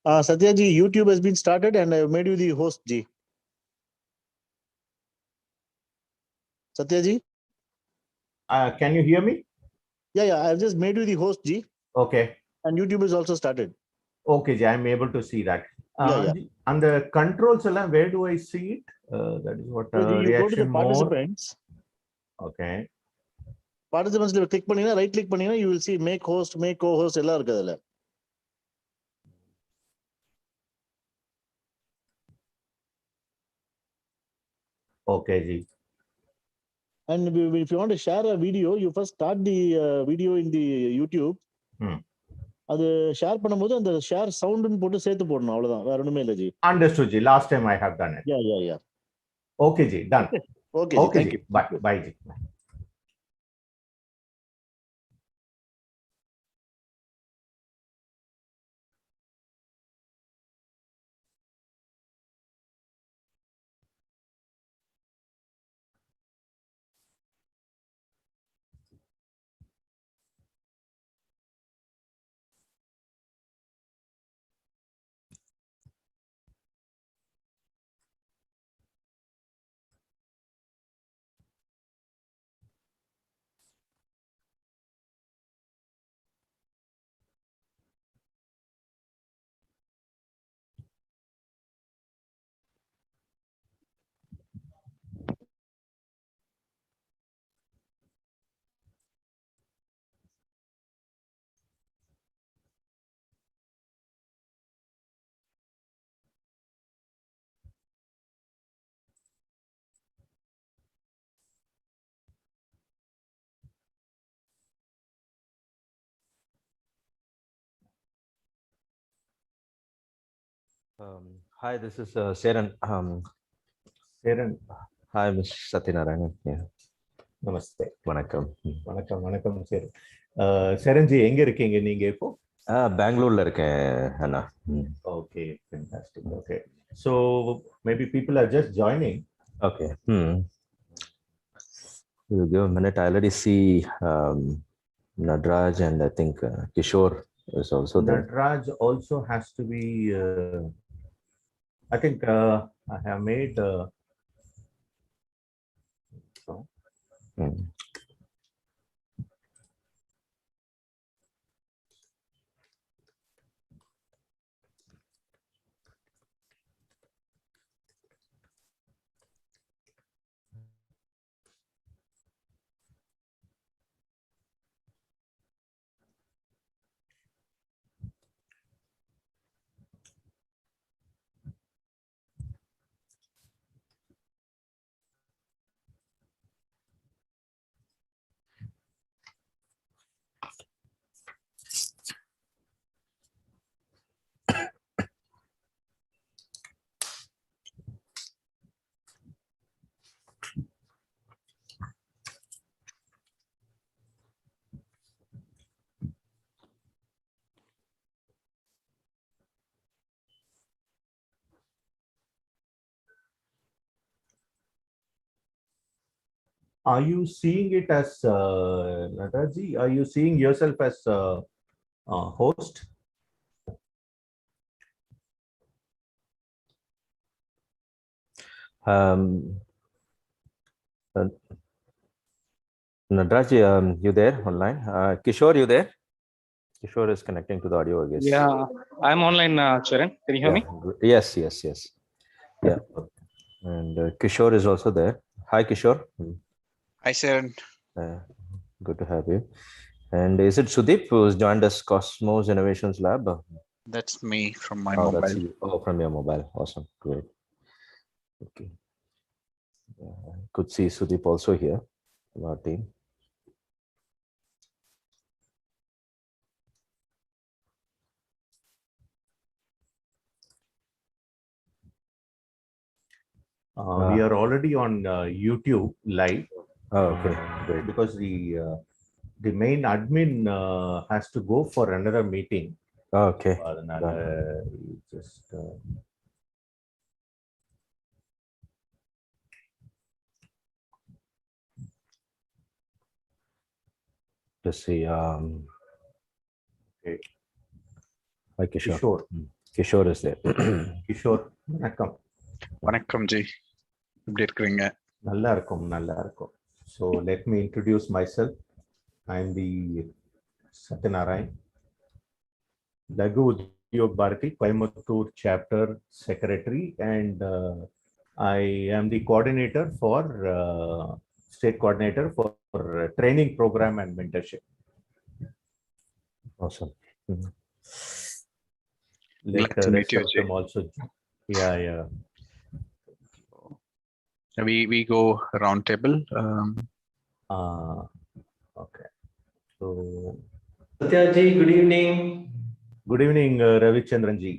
Satya ji, YouTube has been started and I have made you the host ji. Satya ji? Can you hear me? Yeah, I've just made you the host ji. Okay. And YouTube is also started. Okay, ji, I'm able to see that. Yeah. And the controls, where do I see it? That is what You go to the reaction participants. Mode. Okay. Participants, click panina, right click panina, you will see make host, make co-host. Okay, ji. And if you want to share a video, you first start the video in the YouTube. அது share பண்ணும்போது அந்த share சவுண்ட்னு போட்டு சேர்த்து போடணும், அவ்வளவுதான், வேற ஒண்ணுமே இல்ல G. Understood ji. Last time I have done it. Yeah. Okay ji, done. Okay ji, thank you. Bye ji. Hi, this is Seran. Seran. Hi, Ms. Satyanarayan. Yeah. Namaste. Vanakkam. Vanakkam Seran. Seran ji, எங்க இருக்கீங்க நீங்க இப்போ? பெங்களூர்ல இருக்கேன் அண்ணா. Okay, fantastic. Okay. So maybe people are just joining. Okay. We'll give a minute. I already see Nadraj and I think Kishore is also there. Nadraj also has to be, I think I have made Are you seeing it as Nadraji? Are you seeing yourself as host? Nadraj, you there online? Kishore, you there? Kishore is connecting to the audio, I guess. Yeah, I'm online, Charan. Can you hear me? Yes. Yeah. And Kishore is also there. Hi, Kishore. Hi, Sharon. Good to have you. And is it Sudeep who's joined us, Cosmos Innovations Lab? That's me from my mobile. From your mobile. Awesome. Great. Okay. Could see Sudeep also here from our team. We are already on YouTube live. Okay, great. Because the main admin has to go for another meeting. Okay. Just Let's see. Okay. Hi, Kishore. Kishore is there. Kishore, வணக்கம். வணக்கம் ஜி, எப்படி இருக்கிறீங்க? நல்லா இருக்கும், நல்லா இருக்கும். So let me introduce myself. I am the Satyanarayan, Lagu Udyog Bharati Coimbatore chapter secretary, and I am the coordinator for state coordinator for training program and mentorship. Awesome. Let Glad to meet you, rest of Jay. them also. Yeah. We go round table. Okay. So Satyaji, good evening. good evening, Ravichandran ji.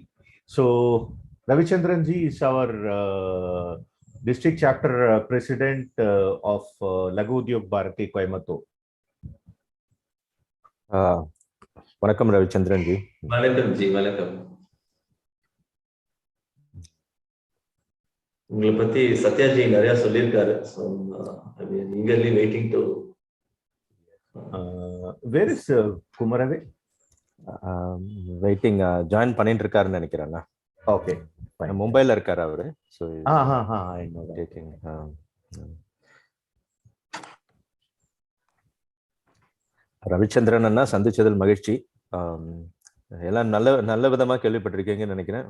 So Ravichandran ji is our district chapter president of Lagu Udyog Bharati Coimbatore. வணக்கம் Ravichandran G. வணக்கம் G, வணக்கம். உங்களை பத்தி சத்யாஜி நிறைய சொல்லியிருக்காரு. So I mean eagerly waiting to. Where is Kumarave? Waiting join பண்ணிட்டு இருக்காருன்னு நினைக்கிறேன். Okay. மும்பைல இருக்காரு அவரு. So I know that. taking Ravichandran அண்ணா சந்திச்சதில் மகிழ்ச்சி. எல்லாம் நல்ல விதமா கேள்விப்பட்டிருக்கீங்கன்னு நினைக்கிறேன்.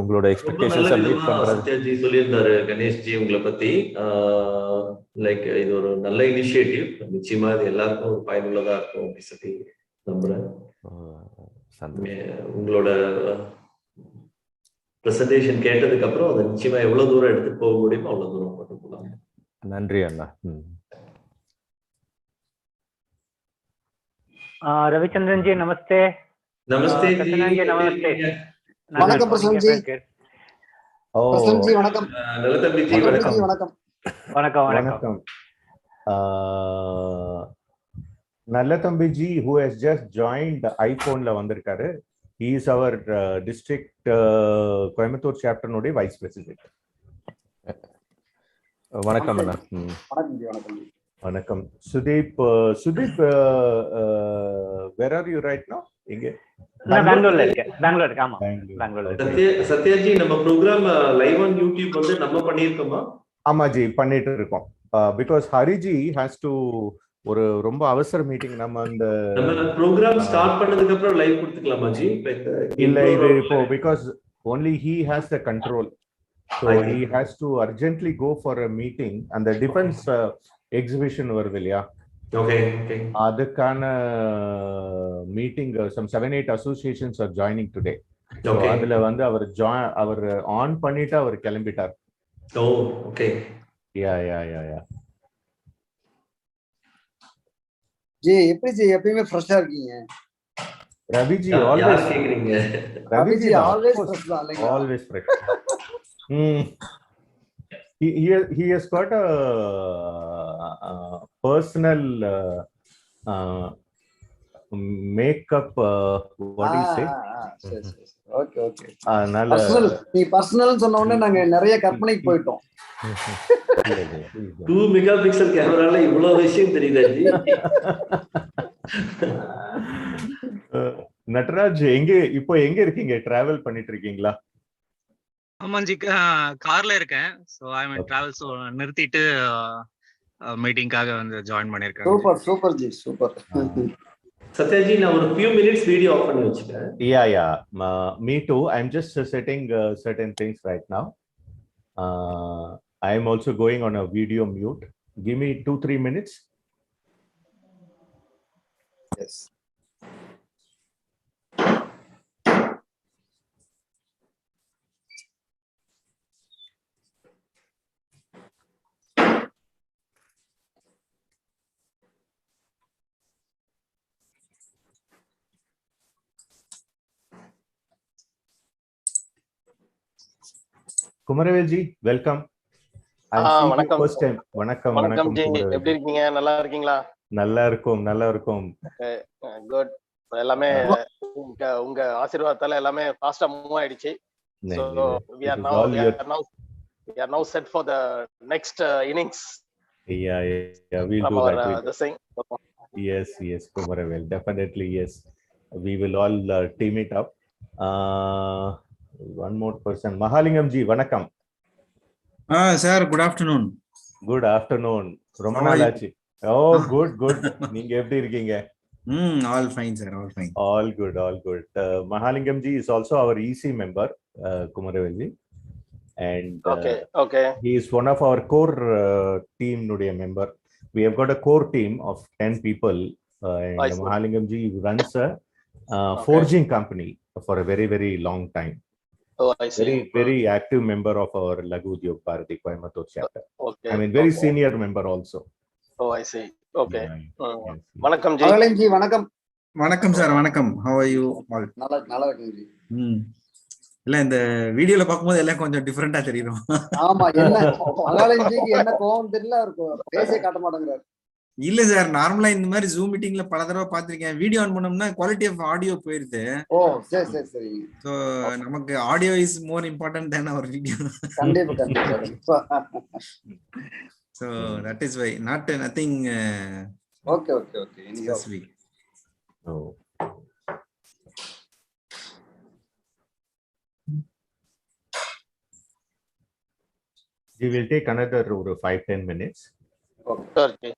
உங்களோட எக்ஸ்பெக்டேஷன்ஸ் மீட் பண்றது. சத்யாஜி சொல்லியிருந்தாரு கணேஷ் ஜி உங்களை பத்தி. லைக் இது ஒரு நல்ல இனிஷியேட்டிவ், நிச்சயமா இது எல்லாருக்கும் ஒரு பயனுள்ளதா இருக்கும் அப்படின்னு சொல்லி நம்புறேன். உங்களோட பிரசன்டேஷன் கேட்டதுக்கு அப்புறம் அதை நிச்சயமா எவ்வளவு தூரம் எடுத்துட்டு போக முடியுமோ அவ்வளவு தூரம் கொண்டு போகலாம். நன்றி அண்ணா. रविचंद्रन जी नमस्ते. नमस्ते जी, नमस्ते. வணக்கம் பிரசன் ஜி. பிரசன் ஜி வணக்கம். நல்ல தம்பி ஜி வணக்கம். வணக்கம். வணக்கம். நல்ல தம்பி G who has just joined iPhone ல வந்திருக்காரு. He is our district Coimbatore chapter நோட vice president. வணக்கம் அண்ணா. வணக்கம் ஜி, வணக்கம் ஜி. வணக்கம். Sudeep, where are you right now? இங்க நான் பெங்களூர்ல இருக்கேன். பெங்களூர். ஆமா, பெங்களூர். சத்யாஜி, நம்ம ப்ரோக்ராம் லைவ் ஆன் யூடியூப் வந்து நம்ம பண்ணிருக்கோமா? ஆமா ஜி, பண்ணிட்டு இருக்கோம். பிகாஸ் ஹரிஜி ஹாஸ் டு ஒரு ரொம்ப அவசர மீட்டிங். நம்ம அந்த ப்ரோக்ராம் ஸ்டார்ட் பண்ணதுக்கு அப்புறம் லைவ் கொடுத்துக்கலாமா ஜி? இல்ல, இது இப்போ because only he has the control, so he has to urgently go for a meeting. And the defense exhibition வருது இல்லையா? Okay. அதுக்கான meeting some 7-8 associations are joining today. Okay. அதுல வந்து அவர் ஆன் பண்ணிட்டு அவர் கிளம்பிட்டார். Oh, okay. Yeah. ஜி எப்படி G எப்பவுமே ஃப்ரெஷ்ஷா இருக்கீங்க? ரவிஜி always கேக்குறீங்க. ரவிஜி always fresh தான் இல்லையா? Always fresh. He has got a personal makeup, what do you say? Okay. நீ பர்சனல் சொன்ன உடனே நாங்க நிறைய கற்பனைக்கு போயிட்டோம். 2 மெகாபிக்சல் கேமரால இவ்வளவு விஷயம் தெரியுதா ஜி? நட்ராஜ் இப்போ எங்க இருக்கீங்க? டிராவல் பண்ணிட்டு இருக்கீங்களா? ஆமாஞ்சி, கார்ல இருக்கேன். So I am travel. So நிறுத்திட்டு மீட்டிங்காக வந்து ஜாயின் பண்ணிருக்கேன். Super G, super. சத்யாஜி, நான் ஒரு few minutes வீடியோ ஆஃப் பண்ணி வச்சிட்டேன். Yeah. Me too. I'm just setting certain things right now. I am also going on a video mute. Give me 2-3 minutes. Yes. Kumaravel ji, welcome. வணக்கம். First time. வணக்கம் ஜி, எப்படி இருக்கீங்க? நல்லா இருக்கீங்களா? நல்லா இருக்கும். குட். எல்லாமே உங்க ஆசீர்வாதத்தால எல்லாமே ஃபாஸ்டா மூவ் ஆயிடுச்சு. So we are now set for the next innings. Yeah, we'll do that. The thing. Yes, Kumaravel, definitely yes. We will all team it up. One more person. Mahalingam ji, vanakkam. Sir, good afternoon. Good afternoon. ரொம்ப நாள் ஆச்சு. Oh, good. நீங்க எப்படி இருக்கீங்க? All fine, sir. All fine. All good. Mahalingam ji is also our EC member, Kumaravelli. And okay. He is one of our core team nudiya member. We have got a core team of 10 people. And Mahalingam ji runs a forging company for a very, very long time. Oh, I see. Very active member of our LUB Udyog Bharati Coimbatore chapter. Okay. I mean, very senior member also. Oh, I see. Okay. Yes. Vanakkam ji. G வணக்கம். வணக்கம் sir, வணக்கம். How are you all? நல்லா இருக்கேன் G. இல்ல இந்த வீடியோல பாக்கும்போது எல்லாம் கொஞ்சம் டிஃபரெண்டா தெரியும். ஆமா, என்ன மகாலஞ்சிக்கு என்ன கோவம் தெரியல, அவர் பேசே காட்ட மாட்டேங்கிறார். இல்ல சார், நார்மலா இந்த மாதிரி ஜூம் மீட்டிங்ல பல தடவை பாத்திருக்கேன். வீடியோ ஆன் பண்ணோம்னா குவாலிட்டி ஆஃப் ஆடியோ போயிருது. ஓ சரி. சோ நமக்கு audio is more important then our video. கண்டிப்பா. So that is why nothing. Okay. Specific. Oh. We will take another 5-10 minutes. Okay.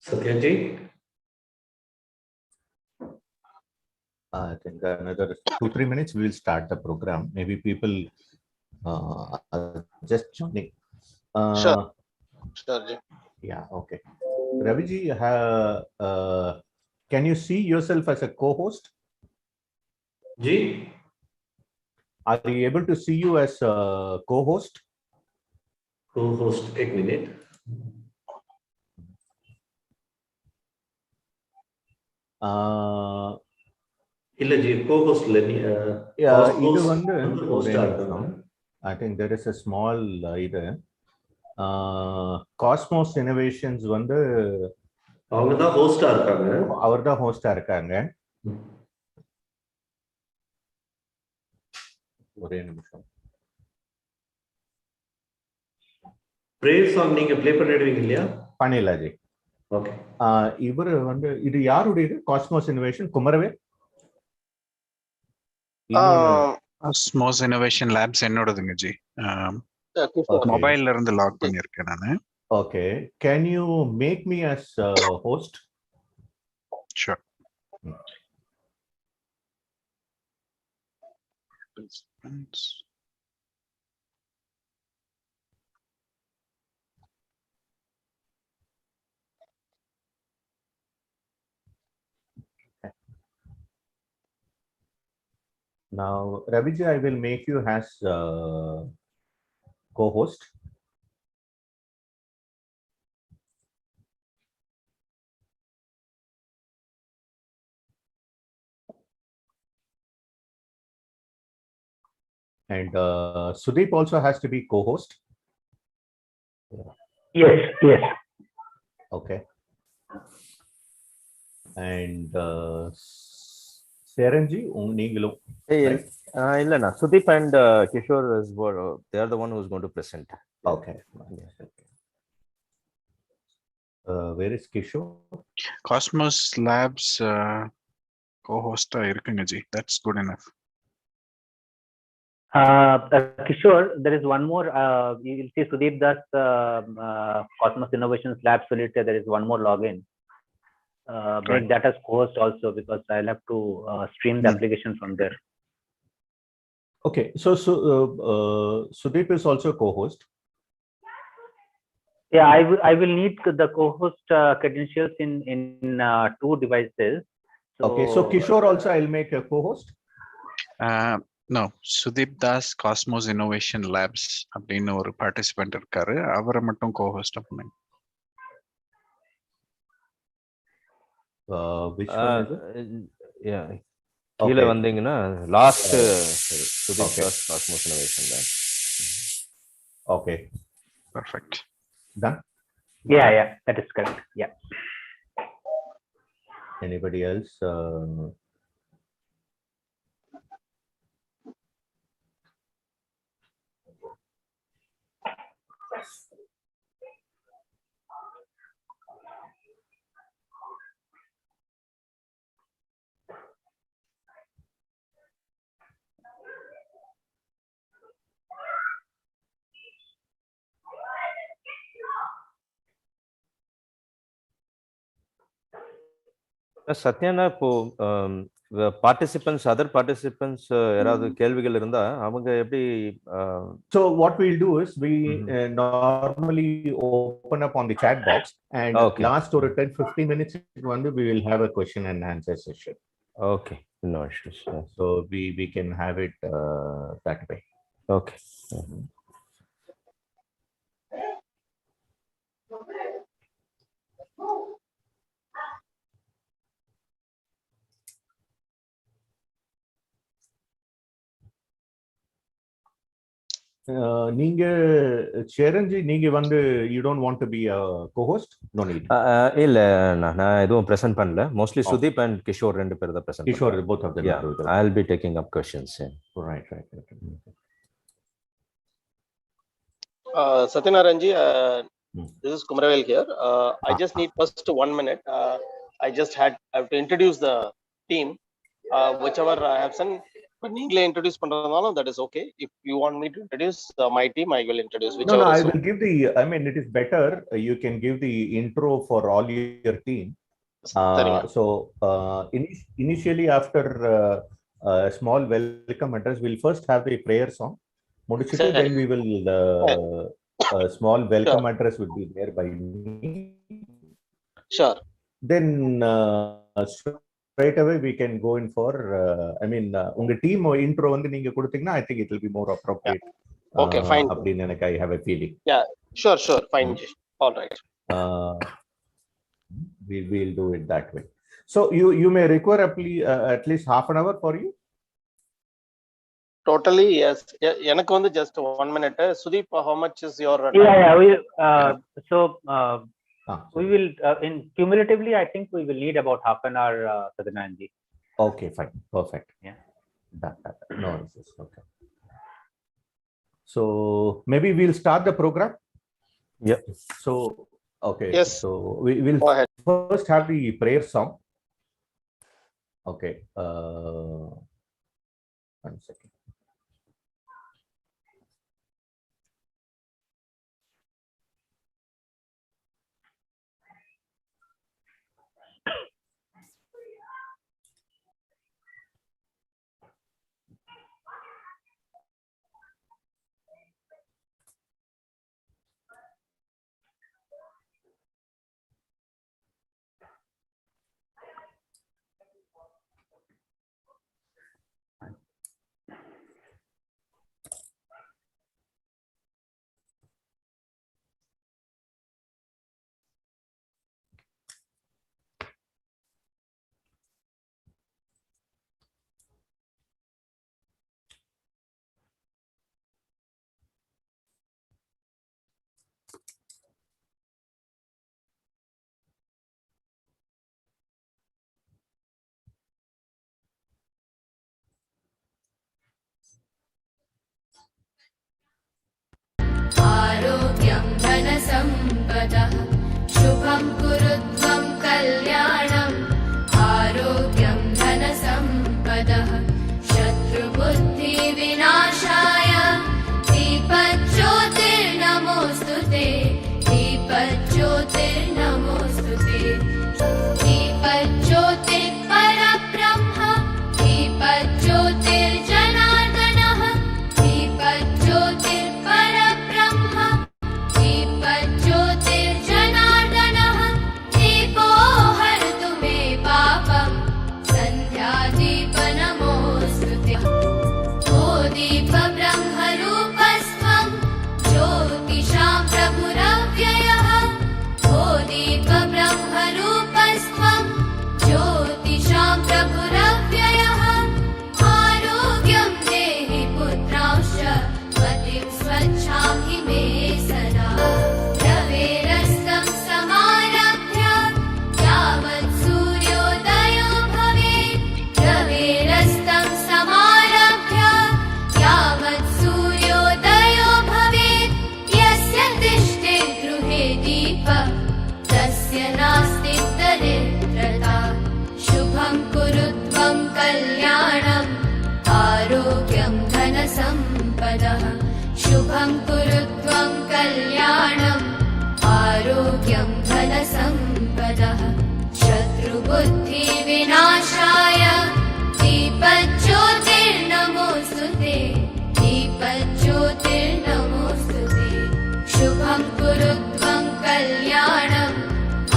Satyaji? I think another 2-3 minutes we will start the program. Maybe people are just joining. Sure. Sure, Ji. Yeah, okay. Raviji, can you see yourself as a co-host? Ji? Are you able to see you as a co-host? Co-host, एक minute. இல்ல G co-host இல்ல நீ இது வந்து ஒரே நிமிஷம். I think there is a small இது Cosmos Innovations வந்து அவங்க தான் ஹோஸ்டா இருக்காங்க. அவர் தான் ஹோஸ்டா இருக்காங்க. ஒரே நிமிஷம். பிரேயர் சாங் நீங்க ப்ளே பண்ணிடுவீங்க இல்லையா? பண்ணிடலாம் ஜி. ஓகே. இவர் வந்து இது யாருடையது? Cosmos innovation Kumaravel. Cosmos innovation labs என்னோடதுங்க ஜி. மொபைல்ல இருந்து லாக் பண்ணியிருக்கேன் நானு. Okay. Can you make me as host? Sure. Now, Raviji, I will make you as co-host. And Sudeep also has to be co-host. Yes, yes. Okay. And Serenji, நீங்களும். இல்லண்ணா, Sudeep and Kishore is they are the one who is going to present. Okay. Where is Kishore? Cosmos Labs co-host இருக்குங்க G. That's good enough. Kishore, there is one more. You will see Sudeep Das Cosmos Innovations Lab Solitaire. There is one more login. Make that as co-host also, because I'll have to stream the application from there. Okay, so Sudeep is also co-host. Yeah, I will need the co-host credentials in 2 devices. So, okay, so Kishore also I'll make a co-host. No, Sudeep Das Cosmos Innovation Labs அப்படின்னு ஒரு participant இருக்காரு. அவரை மட்டும் co-host பண்ணுங்க. Which one is it? Yeah. கீழ வந்தீங்கன்னா last Sudeep Das Cosmos Innovation Lab. Okay. Perfect. Done? Yeah, that is correct. Yeah. Anybody else? சத்யானா, இப்போ other participants யாராவது கேள்விகள் இருந்தா அவங்க எப்படி? So what we'll do is we normally open up on the chat box, and last or 10-15 minutes we will have a question and answer session. Okay, no issues. So we can have it that way. Okay. நீங்க சேரஞ்சி, நீங்க வந்து you don't want to be a co-host? No need. இல்ல, நான் எதுவும் present பண்ணல. Mostly Sudeep and Kishore ரெண்டு பேர் தான் present. Kishore, both of them. Yeah, I'll be taking up questions. Right. Satyanaranji, this is Kumaravel here. I just need first 1 minute. I have to introduce the team. Whichever I have sent இப்ப நீங்களே introduce பண்றதுனாலும் that is okay. If you want me to introduce my team, I will introduce No, whichever I is will give the, I mean, it is better. You can give the intro for all your team. சரிங்க. So, initially after a small welcome address, we'll first have the prayer song. Mudichittu, then we will, small welcome address would be there by me. Sure. Then, straight away we can go in for, I mean, unga team intro vandu neenga kuduthina, I think it will be more appropriate. Yeah. Okay, fine. I have a feeling. Yeah, sure, fine. All right. We will do it that way. So you may require at least half an hour for you. Totally, yes. எனக்கு வந்து just 1 minute. Sudeep, how much is your We will in cumulatively I think we will need about half an hour, Sadhananji. Okay, fine, perfect. Yeah, that no issues. Okay, so maybe we'll start the program. Yeah. So okay, yes, so we will first have the prayer song. Okay, 1 second. आरोग्यं धनसम्पदः शुभं कुरुत्वं कल्याणम् आरोग्यं धनसम्पदः शत्रुबुद्धिविनाशाय दीपज्योतिर्नमोऽस्तु ते दीपज्योतिर्नमोऽस्तु ते दीपज्योतिर्परब्रह्म दीपज्योतिर्जनार्दनः दीपज्योतिर्परब्रह्म दीपज्योतिर्जनार्दनः दीपो हरतु मे पापं सन्ध्यादीपनमोऽस्तु ते ओ दीपब्रह्मरूपस्त्वं ज्योतिषां प्रभुरव्ययः ओ दीपब्रह्मरूपस्त्वं ज्योतिषां प्रभुरव्ययः आरोग्यं देहि पुत्रांश्च पतिं स्वच्छां हि मे सदा रवेरस्तं समारभ्य यावत् सूर्योदयो भवेत् रवेरस्तं समारभ्य यावत् सूर्योदयो भवेत् यस्य तिष्ठे गृहे दीपः तस्य नास्ति दरिद्रता शुभं कुरुत्वं कल्याणम् आरोग्यं धनसम्पदः शुभं कुरुत्वं कल्याणम् आरोग्यं धनसम्पदः शत्रुबुद्धिविनाशाय दीपज्योतिर्नमोऽस्तु ते दीपज्योतिर्नमोऽस्तु ते शुभं कुरुत्वं कल्याणम्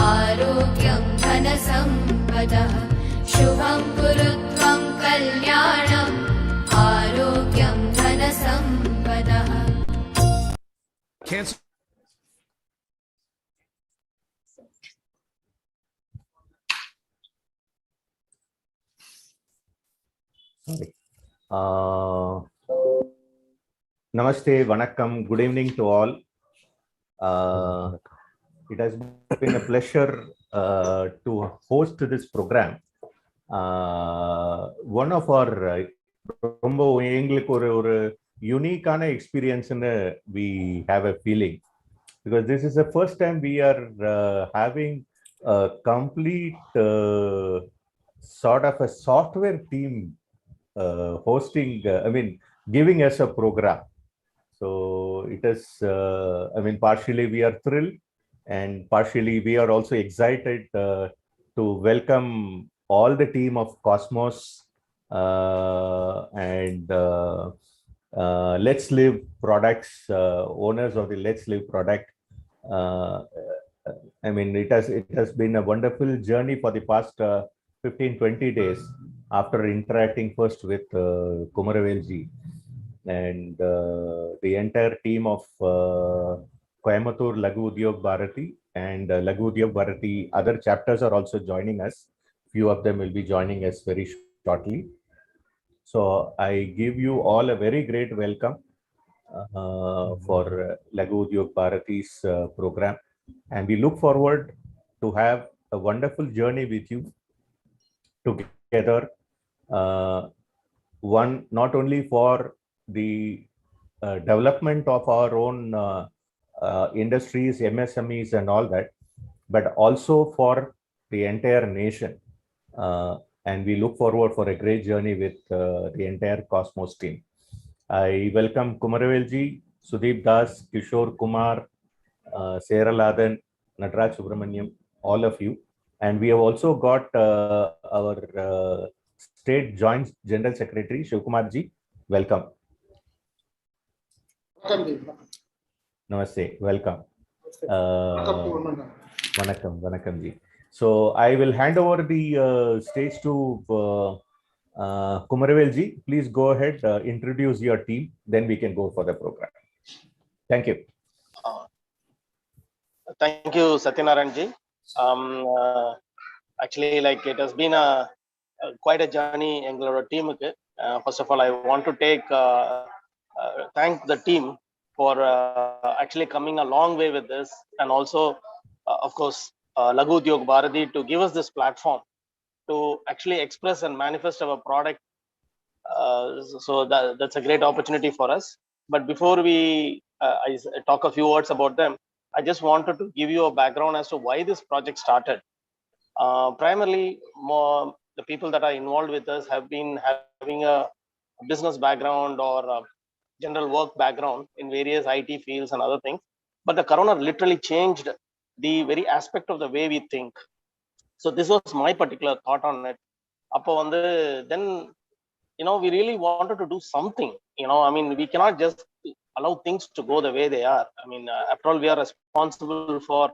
आरोग्यं धनसम्पदः शुभं कुरुत्वं कल्याणम् आरोग्यं धनसम्पदः Sorry. Namaste, Vanakkam, good evening to all. It has been a pleasure to host this program. One of our ரொம்ப எங்களுக்கு ஒரு யூனிக்கான எக்ஸ்பீரியன்ஸ்னு we have a feeling because this is the first time we are having a complete sort of a software team hosting, giving us a program. So it is, partially we are thrilled and partially we are also excited to welcome all the team of Cosmos and Let's Live products, owners of the Let's Live product. It has been a wonderful journey for the past 15-20 days after interacting first with Kumaravelji and the entire team of Coimbatore Laghu Udyog Bharati and Laghu Udyog Bharati. Other chapters are also joining us. Few of them will be joining us very shortly. So I give you all a very great welcome for Laghu Udyog Bharati's program. And we look forward to have a wonderful journey with you together. One, not only for the development of our own industries, MSMEs and all that, but also for the entire nation. And we look forward for a great journey with the entire Cosmos team. I welcome Kumaravelji, Sudeep Das, Kishore Kumar, Sarah Ladan, Nataraj Subramaniam, all of you. And we have also got our State Joint General Secretary, Shivkumarji. Welcome. Namaste. Welcome. Vanakkam ji. So I will hand over the stage to Kumaravelji. Please go ahead, introduce your team, then we can go for the program. Thank you. Thank you, Satyanarayan ji. Actually, like it has been quite a journey in our team. First of all, I want to thank the team for actually coming a long way with this, and also, of course, Laghu Udyog Bharati to give us this platform to actually express and manifest our product. So that's a great opportunity for us. But before I talk a few words about them, I just wanted to give you a background as to why this project started. Primarily, the people that are involved with us have been having a business background or a general work background in various IT fields and other things. But the corona literally changed the very aspect of the way we think. So this was my particular thought on it. Then, we really wanted to do something. We cannot just allow things to go the way they are. After all, we are responsible for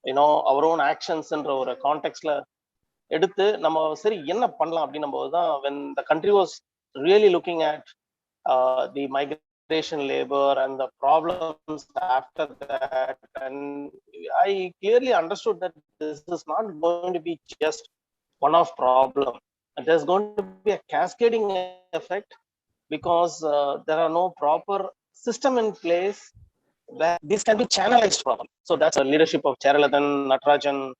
our own actions in our context. When the country was really looking at the migration labor and the problems after that, and I clearly understood that this is not going to be just one-off problem. There's going to be a cascading effect because there are no proper system in place where this can be channelized properly. So that's a leadership of Charaladan, Natarajan,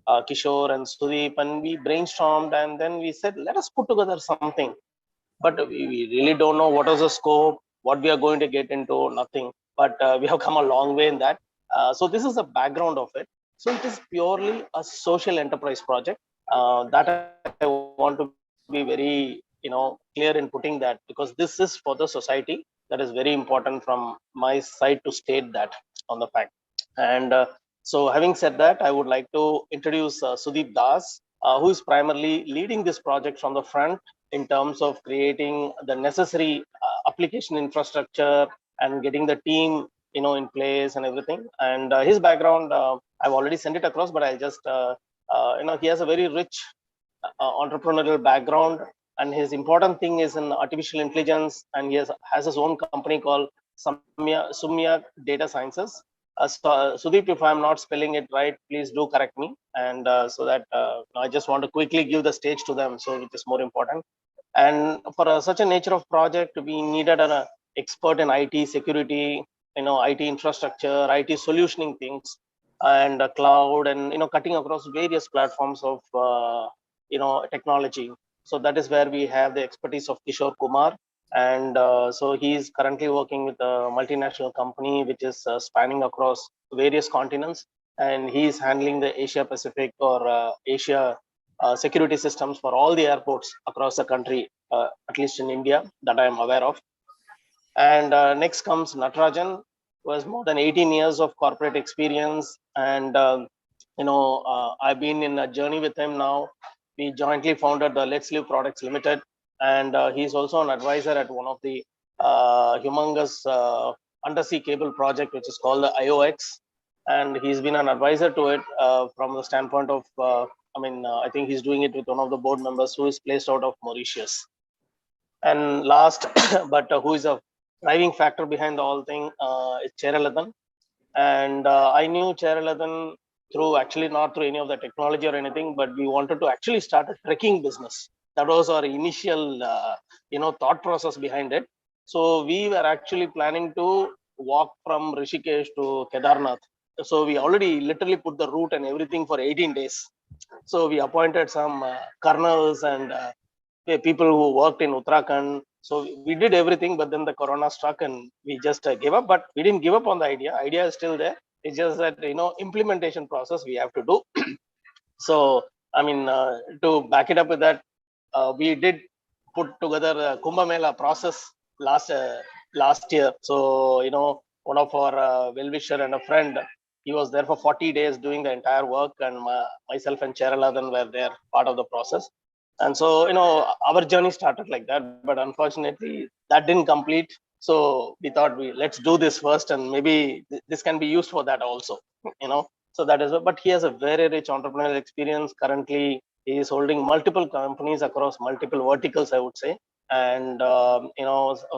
Kishore and Sudeep, and we brainstormed and then we said, let us put together something. But we really don't know what is the scope, what we are going to get into, nothing. But we have come a long way in that. So this is the background of it. So it is purely a social enterprise project. That I want to be very clear in putting that, because this is for the society. That is very important from my side to state that on the fact. And so having said that, I would like to introduce Sudeep Das, who is primarily leading this project from the front in terms of creating the necessary application infrastructure and getting the team in place and everything. And his background, I've already sent it across, but I'll just he has a very rich entrepreneurial background, and his important thing is in artificial intelligence, and he has his own company called Sumya Data Sciences. Sudeep, if I'm not spelling it right, please do correct me. And so that I just want to quickly give the stage to them, so which is more important. And for such a nature of project, we needed an expert in IT security, IT infrastructure, IT solutioning things, and cloud, and cutting across various platforms of technology. So that is where we have the expertise of Kishore Kumar. And so he is currently working with a multinational company which is spanning across various continents, and he is handling the Asia Pacific or Asia security systems for all the airports across the country. at least in India, that I am aware of. And next comes Natarajan, who has more than 18 years of corporate experience. And, I've been in a journey with him now. We jointly founded the Let's Live Products Limited. And he's also an advisor at one of the humongous undersea cable project, which is called the IOX. And he's been an advisor to it from the standpoint of, I think he's doing it with one of the board members who is placed out of Mauritius. And last, but who is a driving factor behind the whole thing is Cheralathan. And I knew Cheralathan through, actually not through any of the technology or anything, but we wanted to actually start a trekking business. That was our initial, thought process behind it. So we were actually planning to walk from Rishikesh to Kedarnath. So we already literally put the route and everything for 18 days. So we appointed some colonels and people who worked in Uttarakhand. So we did everything, but then the corona struck and we just gave up. But we didn't give up on the idea. Idea is still there. It's just that, implementation process we have to do. So, to back it up with that, we did put together a Kumbh Mela process last year. So, one of our well-wisher and a friend, he was there for 40 days doing the entire work, and myself and Cheralathan were there, part of the process. And so, our journey started like that, but unfortunately that didn't complete. So we thought let's do this first, and maybe this can be used for that also, So that is, but he has a very rich entrepreneurial experience. Currently, he is holding multiple companies across multiple verticals, I would say. And,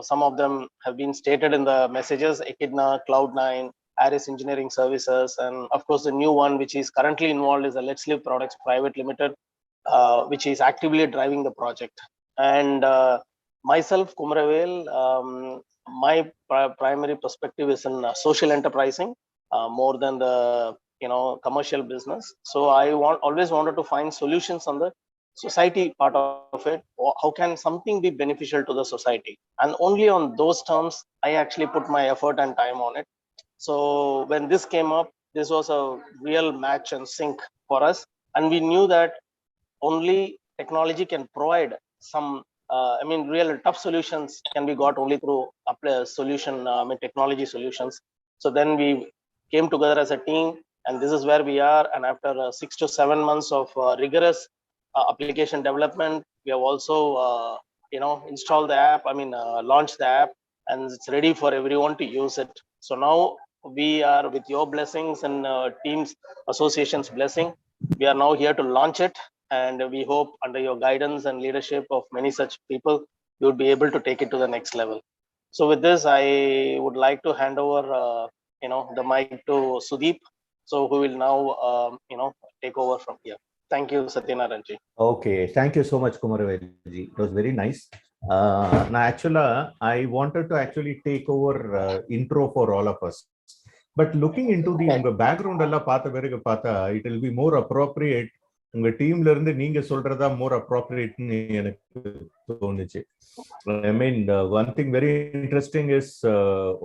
some of them have been stated in the messages: Echidna, Cloud9, Aris Engineering Services, and of course, the new one, which is currently involved, is the Let's Live Products Private Limited, which is actively driving the project. And myself, Kumaravel, my primary perspective is in social enterprising more than the commercial business. So I always wanted to find solutions on the society part of it. How can something be beneficial to the society? And only on those terms, I actually put my effort and time on it. So when this came up, this was a real match and sync for us. And we knew that only technology can provide some, real tough solutions can be got only through technology solutions. So then we came together as a team, and this is where we are. And after 6 to 7 months of rigorous application development, we have also, installed the app, launched the app, and it's ready for everyone to use it. So now we are, with your blessings and teams association's blessing, we are now here to launch it. And we hope under your guidance and leadership of many such people, you would be able to take it to the next level. So with this, I would like to hand over, the mic to Sudeep. So who will now, take over from here. Thank you, Satyanaranji. Okay, thank you so much, Kumaravelji. It was very nice. Now, actually, I wanted to actually take over intro for all of us. But looking into the background, it will be more appropriate. உங்க டீம்ல இருந்து நீங்க சொல்றதா more appropriate ன்னு எனக்கு தோணுச்சு. I mean, one thing very interesting is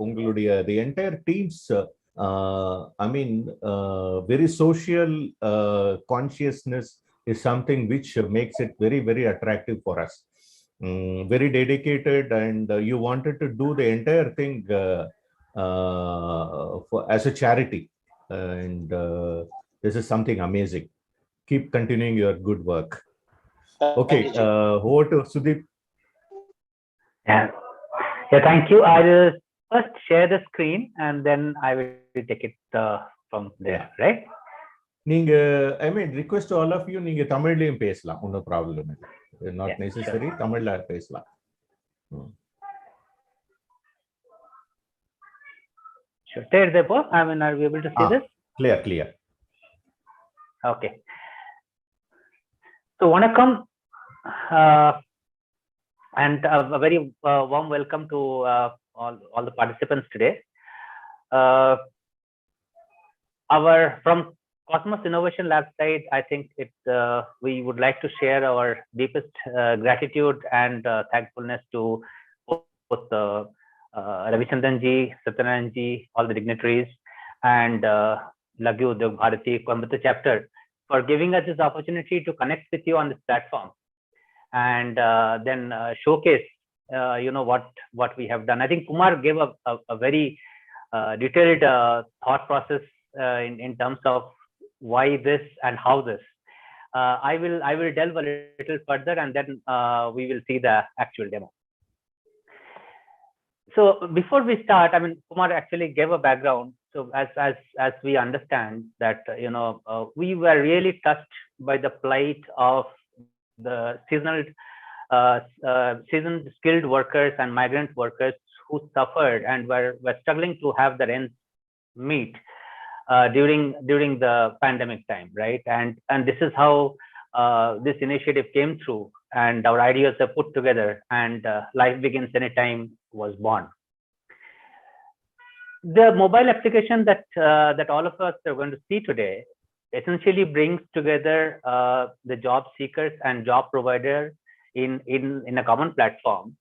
உங்களுடைய the entire teams very social consciousness is something which makes it very, very attractive for us. Very dedicated, and you wanted to do the entire thing as a charity, and this is something amazing. Keep continuing your good work. Okay, over to Sudeep. Yeah, thank you. I will first share the screen and then I will take it from there, right? நீங்க, I mean, request to all of you, நீங்க தமிழ்லயும் பேசலாம், no problem. Not necessary, தமிழ்ல பேசலாம். Sure. There, therefore, are we able to see this? Clear. Okay. So, vanakkam, and a very warm welcome to all the participants today. From Cosmos Innovation Lab side, I think we would like to share our deepest gratitude and thankfulness to both Ravichandranji, Satyanaranji, all the dignitaries, and LUB Udyog Bharati Coimbatore chapter for giving us this opportunity to connect with you on this platform. and then showcase what we have done. I think Kumar gave a very detailed thought process in terms of why this and how this. I will delve a little further, and then we will see the actual demo. So before we start, I mean, Kumar actually gave a background. So as we understand that, we were really touched by the plight of the seasoned skilled workers and migrant workers who suffered and were struggling to have their ends meet during the pandemic time, right? And this is how this initiative came through, and our ideas are put together, and Life Begins Anytime was born. The mobile application that all of us are going to see today essentially brings together the job seekers and job provider in a common platform,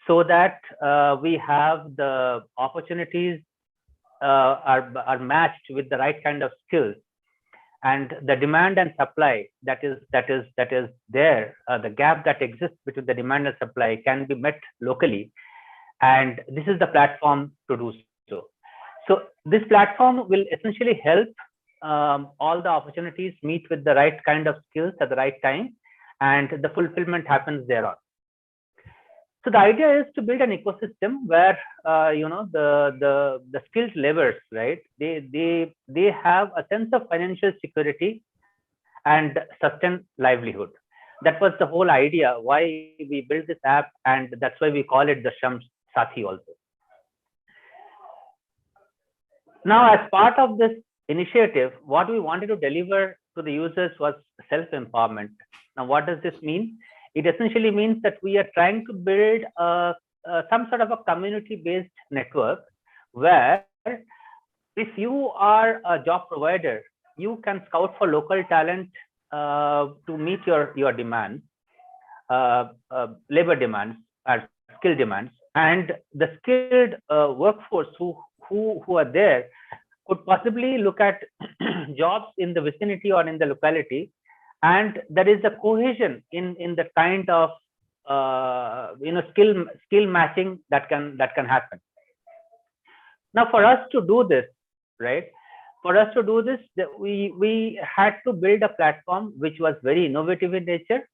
so that we have the opportunities are matched with the right kind of skills, and the demand and supply that is there, the gap that exists between the demand and supply can be met locally, and this is the platform to do so. So this platform will essentially help all the opportunities meet with the right kind of skills at the right time, and the fulfillment happens thereon. So the idea is to build an ecosystem where the skilled laborers, right? They have a sense of financial security and sustained livelihood. That was the whole idea why we built this app, and that's why we call it the Shram Sathi also. Now, as part of this initiative, what we wanted to deliver to the users was self-empowerment. Now, what does this mean? It essentially means that we are trying to build some sort of a community-based network where, if you are a job provider, you can scout for local talent to meet your demands, labor demands, or skill demands, and the skilled workforce who are there could possibly look at jobs in the vicinity or in the locality, and there is a cohesion in the kind of skill matching that can happen. Now, for us to do this, right? For us to do this, we had to build a platform which was very innovative in nature.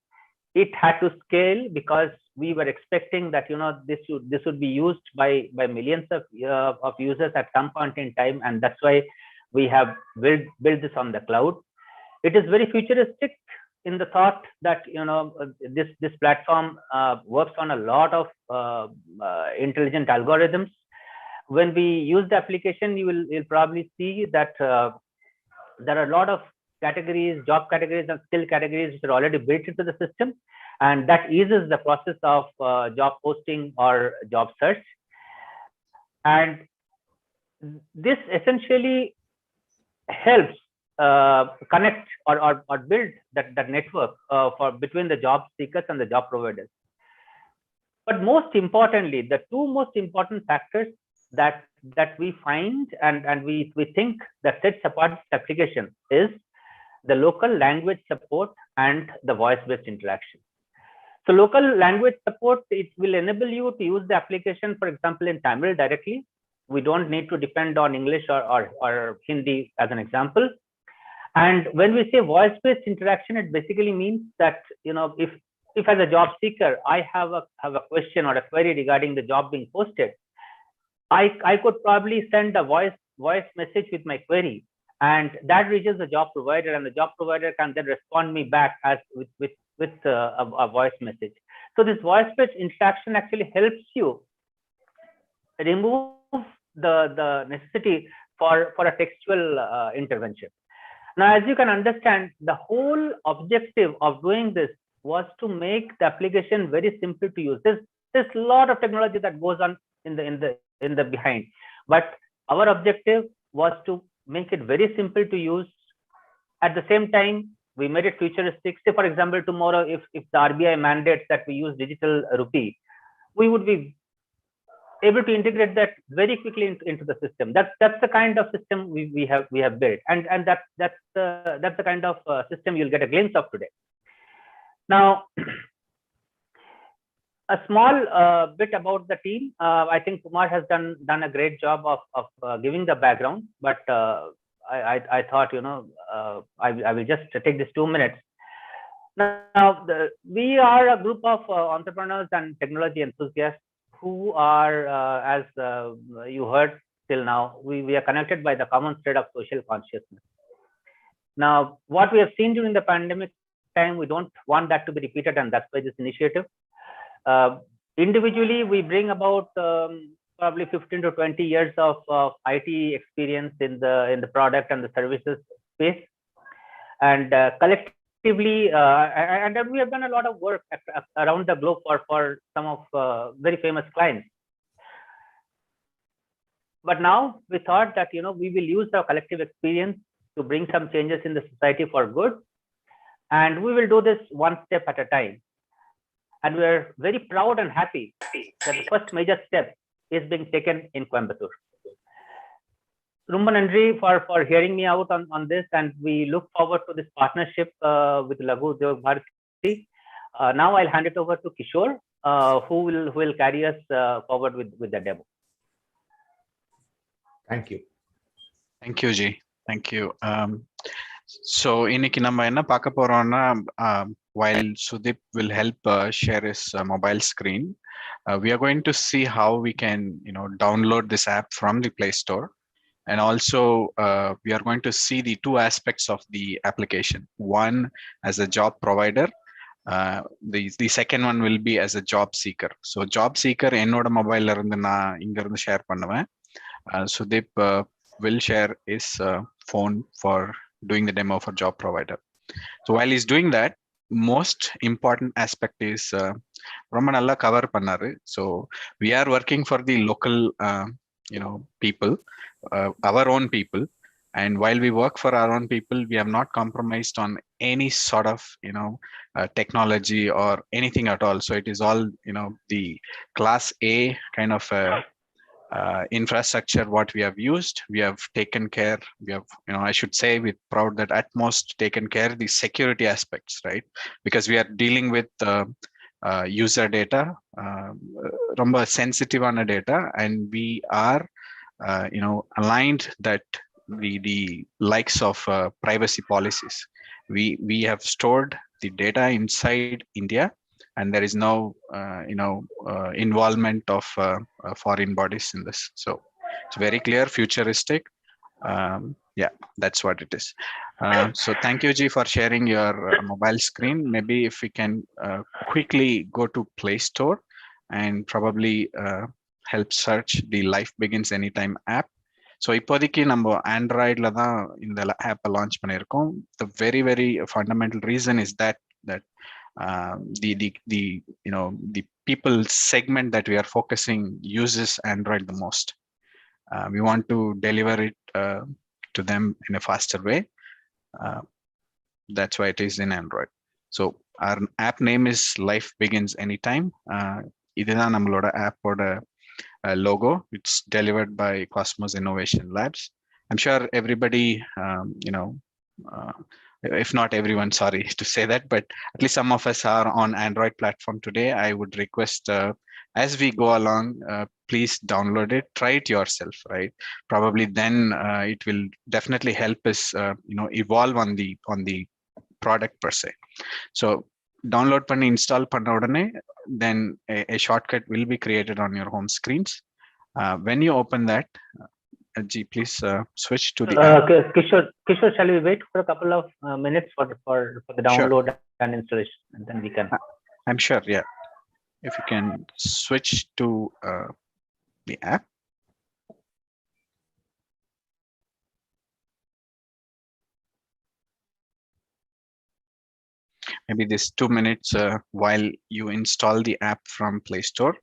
It had to scale because we were expecting that this would be used by millions of users at some point in time, and that's why we have built this on the cloud. It is very futuristic in the thought that this platform works on a lot of intelligent algorithms. When we use the application, you'll probably see that there are a lot of categories, job categories and skill categories which are already built into the system, and that eases the process of job posting or job search. And this essentially helps connect or build that network between the job seekers and the job providers. But most importantly, the two most important factors that we find and we think that sets apart this application is the local language support and the voice-based interaction. So local language support, it will enable you to use the application, for example, in Tamil directly. We don't need to depend on English or Hindi as an example. And when we say voice-based interaction, it basically means that if as a job seeker I have a question or a query regarding the job being posted, I could probably send a voice message with my query, and that reaches the job provider, and the job provider can then respond me back as with a voice message. So this voice-based interaction actually helps you remove the necessity for a textual intervention. Now, as you can understand, the whole objective of doing this was to make the application very simple to use. There's a lot of technology that goes on in the behind, but our objective was to make it very simple to use. At the same time, we made it futuristic. Say, for example, tomorrow, if the RBI mandates that we use digital rupee, we would be able to integrate that very quickly into the system. That's the kind of system we have built, and that's the kind of system you'll get a glimpse of today. Now, a small bit about the team. I think Kumar has done a great job of giving the background, but I thought, I will just take this 2 minutes. Now, we are a group of entrepreneurs and technology enthusiasts who are, as you heard till now, we are connected by the common thread of social consciousness. Now, what we have seen during the pandemic time, we don't want that to be repeated, and that's why this initiative. Individually, we bring about probably 15 to 20 years of IT experience in the product and the services space, and collectively, and we have done a lot of work around the globe for some of very famous clients. But now we thought that we will use our collective experience to bring some changes in the society for good, and we will do this one step at a time. And we are very proud and happy that the first major step is being taken in Coimbatore. Rumba Nandri for hearing me out on this, and we look forward to this partnership with Laghu Udyog Bharati. Now I'll hand it over to Kishore, who will carry us forward with the demo. Thank you. Thank you, Ji. Thank you. So இன்னைக்கு நம்ம என்ன பார்க்க போறோம்னா, while Sudip will help share his mobile screen, we are going to see how we can download this app from the Play Store, and also we are going to see the two aspects of the application. One as a job provider, the second one will be as a job seeker. So job seeker என்னோட மொபைல்ல இருந்து நான் இங்க இருந்து share பண்ணுவேன். Sudip will share his phone for doing the demo for job provider. So while he's doing that, most important aspect is ரொம்ப நல்லா cover பண்ணாரு. So we are working for the local people, our own people, and while we work for our own people, we have not compromised on any sort of technology or anything at all. So it is all the class A kind of infrastructure what we have used. We have taken care, we have I should say with proud that at most taken care the security aspects, right? Because we are dealing with user data, ரொம்ப sensitive data, and we are aligned that the likes of privacy policies. We have stored the data inside India, and there is no involvement of foreign bodies in this. So it's very clear, futuristic. Yeah, that's what it is. So thank you, Ji, for sharing your mobile screen. Maybe if we can quickly go to Play Store and probably help search the Life Begins Anytime app. So இப்போதைக்கு நம்ம ஆண்ட்ராய்டில் தான் இந்த ஆப்பை launch பண்ணியிருக்கோம். The very very fundamental reason is that the people segment that we are focusing uses Android the most. We want to deliver it to them in a faster way. That's why it is in Android. So our app name is Life Begins Anytime. இதுதான் நம்மளோட ஆப்போட logo. It's delivered by Cosmos Innovation Labs. I'm sure everybody if not everyone, sorry to say that, but at least some of us are on Android platform today. I would request as we go along, please download it, try it yourself, right? Probably then it will definitely help us evolve on the product per se. So download panni install panna udane, then a shortcut will be created on your home screens. When you open that, G, please switch to the app. Kishore, shall we wait for a couple of minutes for the download and installation, and then we can? I'm sure, yeah. If you can switch to the app. Maybe this 2 minutes while you install the app from Play Store.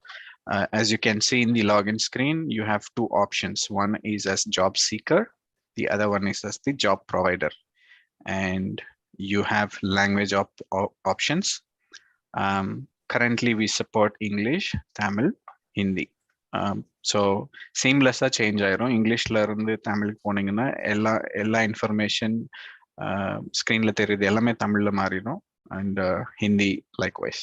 As you can see in the login screen, you have two options. One is as job seeker, the other one is as the job provider, and you have language options. Currently we support English, Tamil, Hindi. So seamless change ஆயிரும். இங்கிலீஷ்ல இருந்து தமிழுக்கு போனீங்கன்னா எல்லா information ஸ்கிரீன்ல தெரியுது எல்லாமே தமிழ்ல மாறிடும், and Hindi likewise.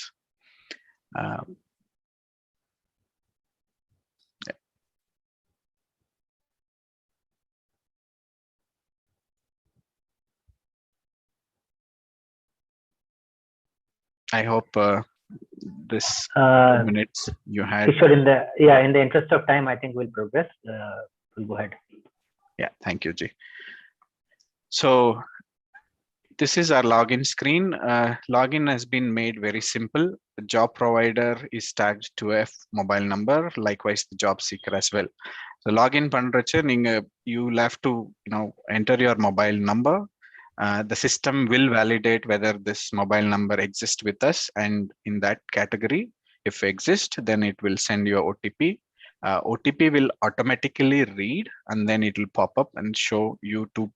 I hope this 2 minutes you had. Kishore, in the interest of time, I think we'll progress. We'll go ahead. Yeah, thank you, Ji. So this is our login screen. Login has been made very simple. The job provider is tagged to a mobile number, likewise the job seeker as well. So login pandracha, you'll have to enter your mobile number. The system will validate whether this mobile number exists with us, and in that category, if exists, then it will send you a OTP. OTP will automatically read, and then it will pop up and show you to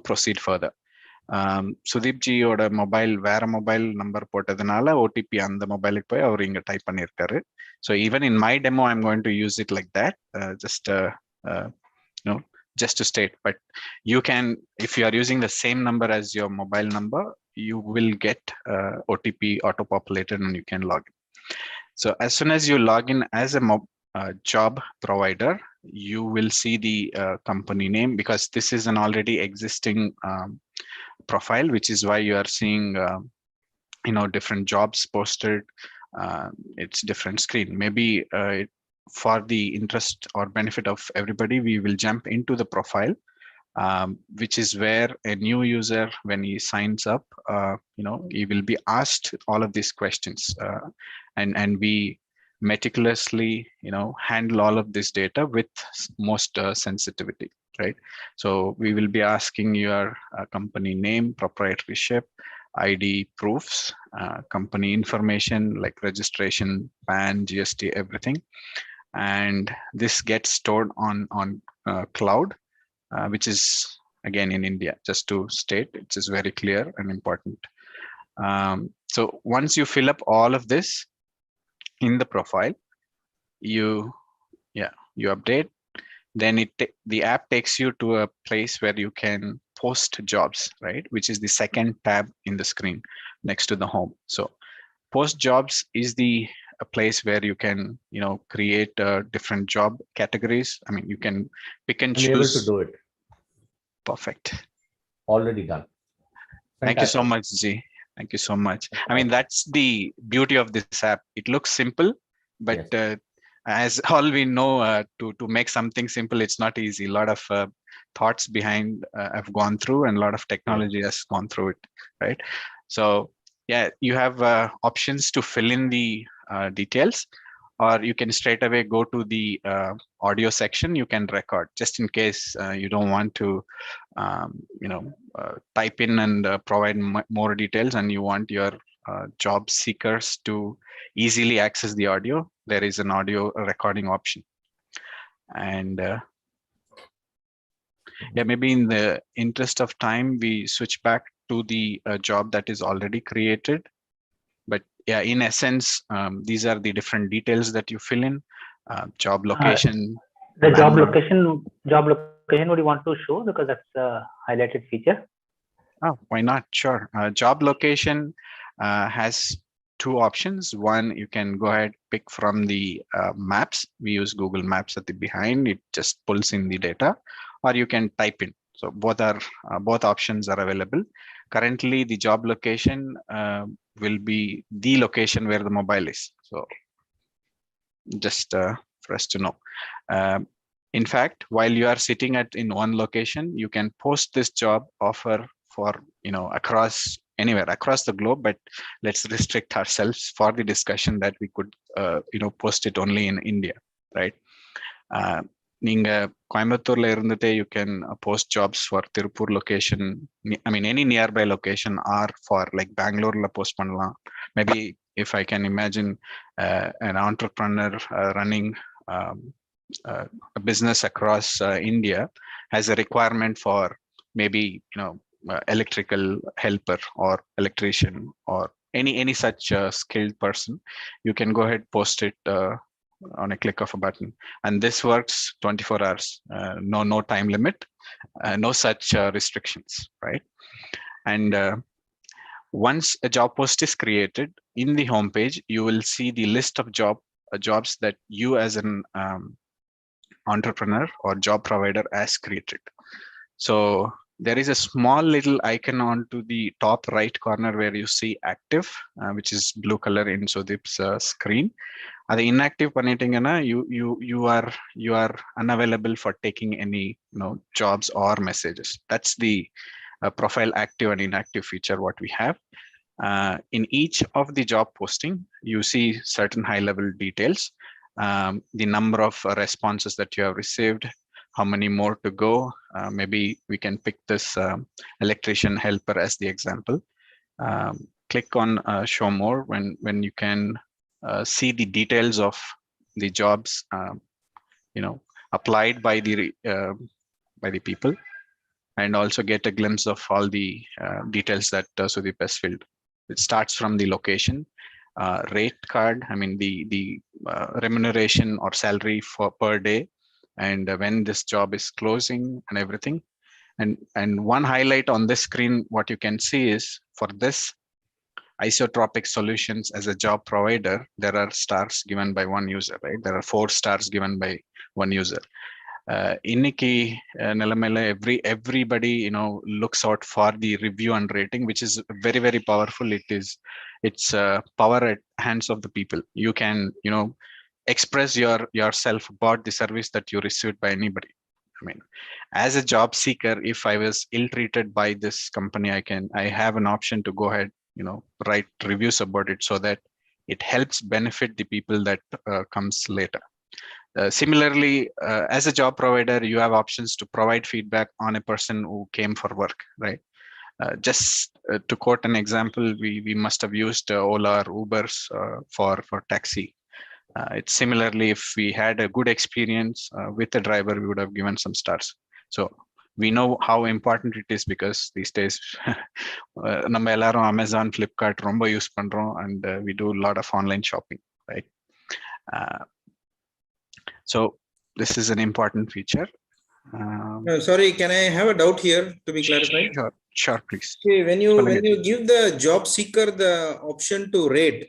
proceed further. Sudeep ji oda mobile வேற mobile number போட்டதனால OTP அந்த மொபைலுக்கு போய் அவர் இங்க type பண்ணிருக்காரு. So even in my demo, I'm going to use it like that, just to state. But you can, if you are using the same number as your mobile number, you will get OTP auto populated and you can log in. So as soon as you log in as a job provider, you will see the company name, because this is an already existing profile, which is why you are seeing different jobs posted. It's different screen. Maybe for the interest or benefit of everybody, we will jump into the profile, which is where a new user, when he signs up, he will be asked all of these questions, and we meticulously handle all of this data with most sensitivity, right? So we will be asking your company name, proprietorship, ID proofs, company information like registration, PAN, GST, everything, and this gets stored on cloud, which is again in India. Just to state, it is very clear and important. So once you fill up all of this in the profile, you update, then the app takes you to a place where you can post jobs, right? Which is the second tab in the screen next to the home. So post jobs is the place where you can create different job categories. I mean, you can pick and choose. I'm able to do it. Perfect. Already done. Fantastic. Thank you so much, Ji. Thank you so much. I mean, that's the beauty of this app. It looks simple, but yes, as all we know, to make something simple, it's not easy. A lot of thoughts behind have gone through, and a lot of technology has gone through it, right? So yeah, you have options to fill in the details, or you can straight away go to the audio section. You can record, just in case you don't want to type in and provide more details, and you want your job seekers to easily access the audio. There is an audio recording option. And maybe in the interest of time, we switch back to the job that is already created. But yeah, in essence, these are the different details that you fill in. Job location. The job location, would you want to show, because that's a highlighted feature? Oh, why not? Sure. Job location has two options. One, you can go ahead, pick from the maps. We use Google Maps at the behind. It just pulls in the data, or you can type in. So both options are available. Currently, the job location will be the location where the mobile is. So just for us to know. In fact, while you are sitting in one location, you can post this job offer for across anywhere across the globe, but let's restrict ourselves for the discussion that we could post it only in India, right? நீங்க கோயம்புத்தூர்ல இருந்துட்டே you can post jobs for Tirupur location. I mean, any nearby location, or for like Bangalore post பண்ணலாம். Maybe if I can imagine an entrepreneur running a business across India has a requirement for maybe electrical helper or electrician or any such skilled person, you can go ahead, post it on a click of a button, and this works 24 hours. No time limit, no such restrictions, right? And once a job post is created, in the homepage you will see the list of jobs that you as an entrepreneur or job provider has created. So there is a small little icon onto the top right corner where you see active, which is blue color in Sudip's screen. The inactive பண்ணிட்டீங்கன்னா you are unavailable for taking any jobs or messages. That's the profile active and inactive feature what we have. In each of the job posting, you see certain high level details, the number of responses that you have received, how many more to go. Maybe we can pick this electrician helper as the example. Click on show more when you can see the details of the jobs applied by the people, and also get a glimpse of all the details that Sudeep has filled. It starts from the location, rate card, I mean the remuneration or salary for per day, and when this job is closing and everything. And one highlight on this screen, what you can see is for this isotropic solutions as a job provider, there are stars given by one user, right? There are 4 stars given by one user. Inniki nilamela everybody looks out for the review and rating, which is very, very powerful. It's power at hands of the people. You can express yourself about the service that you received by anybody. I mean, as a job seeker, if I was ill-treated by this company, I have an option to go ahead, write reviews about it, so that it helps benefit the people that comes later. Similarly, as a job provider, you have options to provide feedback on a person who came for work, right? Just to quote an example, we must have used Ola or Ubers for taxi. It's similarly, if we had a good experience with the driver, we would have given some stars. So we know how important it is, because these days நம்ம எல்லாரும் Amazon, Flipkart ரொம்ப use பண்றோம், and we do a lot of online shopping, right? So this is an important feature. Sorry, can I have a doubt here to be clarified? Sure, please. Okay, when you give the job seeker the option to rate,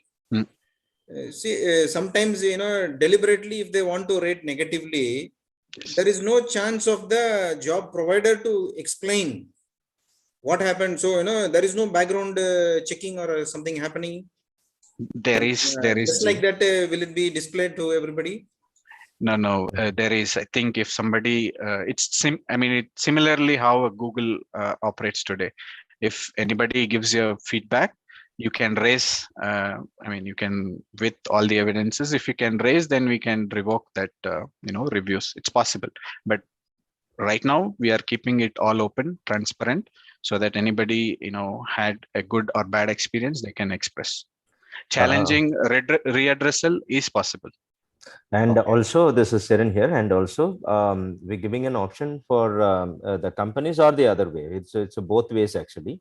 see, sometimes deliberately, if they want to rate negatively, there is no chance of the job provider to explain what happened. So there is no background checking or something happening. There is just like that. Will it be displayed to everybody? No, there is. I think if somebody, it's similarly how Google operates today. If anybody gives you feedback, you can raise. You can, with all the evidences, if you can raise, then we can revoke that. Reviews. It's possible, but right now we are keeping it all open, transparent, so that anybody had a good or bad experience, they can express. Challenging readdressal is possible. And also, this is Siren here, and also we're giving an option for the companies, or the other way. It's both ways actually.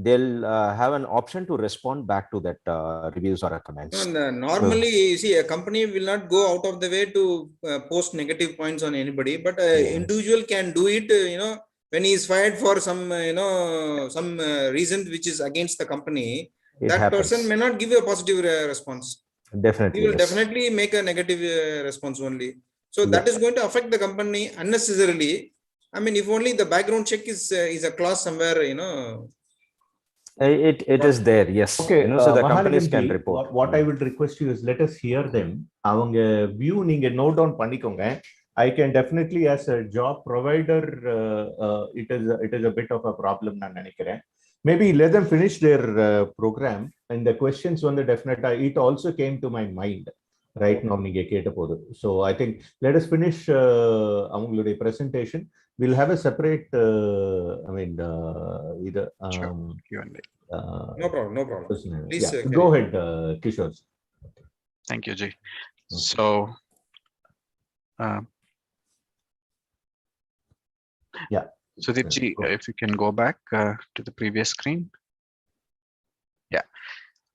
They'll have an option to respond back to that reviews or comments. Normally, see, a company will not go out of the way to post negative points on anybody, but individual can do it. When he is fired for some some reason which is against the company, that person may not give a positive response. Definitely, he will definitely make a negative response only. So that is going to affect the company unnecessarily. I mean, if only the background check is a clause somewhere, it is there, yes. Okay, so the companies can report. What I would request you is, let us hear them. Avanga view நீங்க note down பண்ணிக்கோங்க. I can definitely, as a job provider, it is a bit of a problem நான் நினைக்கிறேன். Maybe let them finish their program, and the questions on the definitely, it also came to my mind right now. So I think let us finish the presentation. We'll have a separate either no problem. Please go ahead, Kishore. Thank you, Jay. So Sudeep ji, if you can go back to the previous screen. Yeah.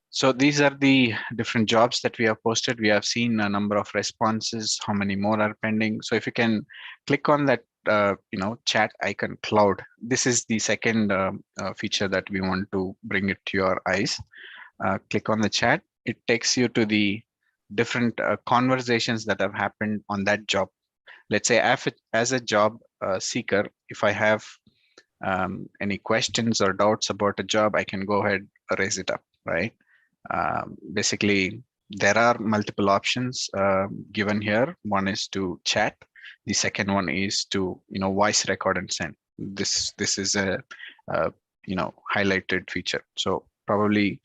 So these are the different jobs that we have posted. We have seen a number of responses, how many more are pending. So if you can click on that, chat icon cloud, this is the second feature that we want to bring it to your eyes. Click on the chat. It takes you to the different conversations that have happened on that job. Let's say as a job seeker, if I have any questions or doubts about a job, I can go ahead, raise it up, right? Basically, there are multiple options given here. One is to chat. The second one is to, voice record and send. This is a highlighted feature. So probably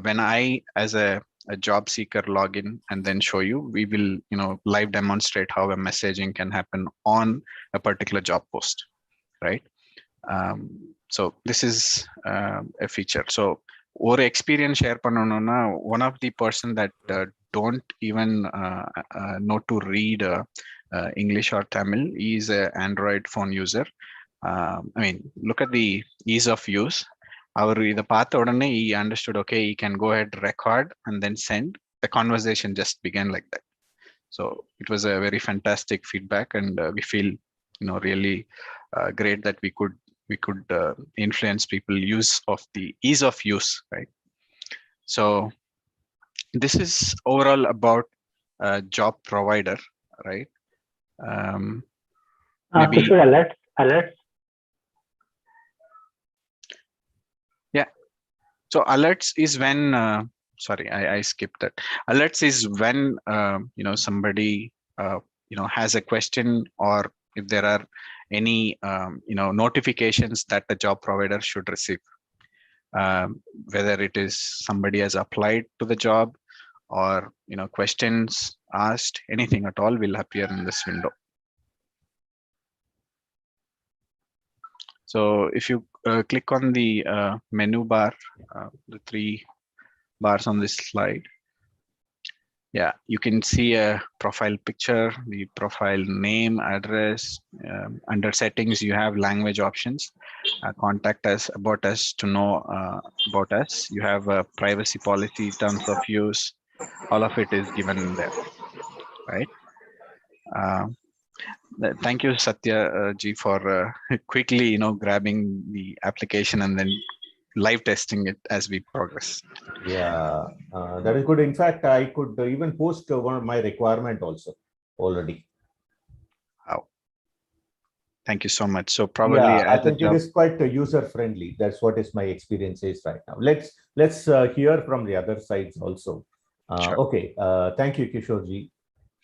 when I, as a job seeker, log in and then show you, we will, live demonstrate how a messaging can happen on a particular job post, right? So this is a feature. So or experience share பண்ணனும்னா, one of the person that don't even know to read English or Tamil is an Android phone user. I mean, look at the ease of use. He understood, okay, he can go ahead, record and then send. The conversation just began like that. So it was a very fantastic feedback, and we feel, really great that we could influence people use of the ease of use, right? So this is overall about job provider, right? Maybe Kishore, alerts. Yeah. So alerts is when sorry, I skipped that. Alerts is when somebody has a question, or if there are any notifications that the job provider should receive, whether it is somebody has applied to the job, or questions asked, anything at all will appear in this window. So if you click on the menu bar, the 3 bars on this slide, yeah, you can see a profile picture, the profile name, address. Under settings, you have language options, contact us, about us, to know about us. You have a privacy policy, terms of use. All of it is given there, right? Thank you, Satya ji, for quickly, grabbing the application and then live testing it as we progress. Yeah, that is good. In fact, I could even post one of my requirement also already. Wow. Thank you so much. So probably, yeah, I think it is quite user friendly. That's what is my experience is right now. Let's hear from the other sides also. Sure. Okay. Thank you, Kishore ji.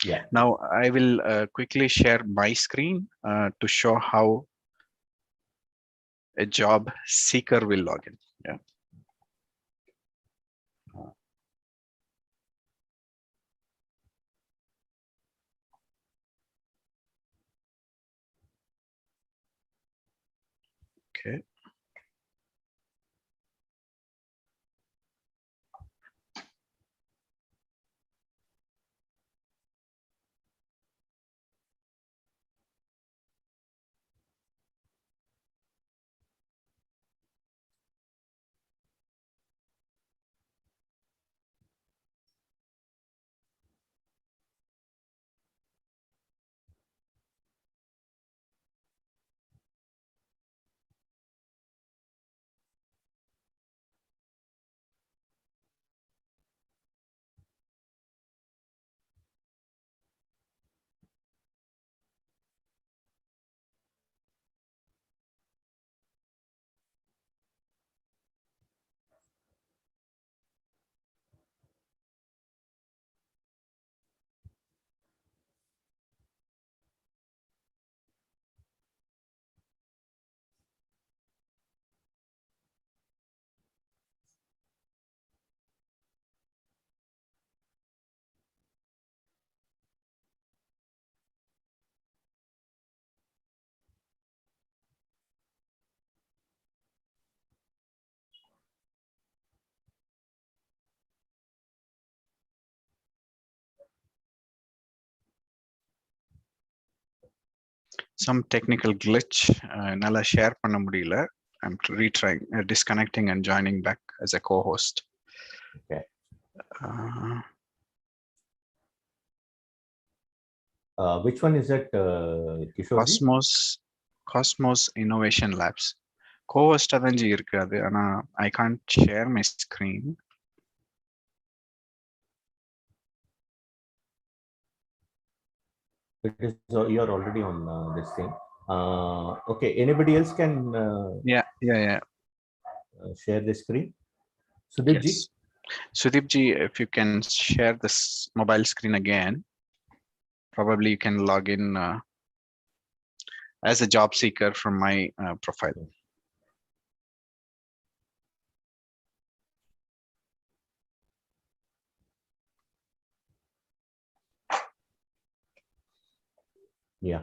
Yeah. Now I will quickly share my screen to show how a job seeker will log in. Yeah. Okay. Some technical glitch. Nalla share panna mudiyala. I'm retrying, disconnecting and joining back as a co-host. Okay. Which one is that, Kishore ji? Cosmos Innovation Labs. Co-host adanji irukadu, ana I can't share my screen. It is you're already on this thing. Okay, anybody else can yeah. share the screen? Sudeep ji? Yes. Sudeep ji, if you can share this mobile screen again, probably you can log in as a job seeker from my profile. Yeah.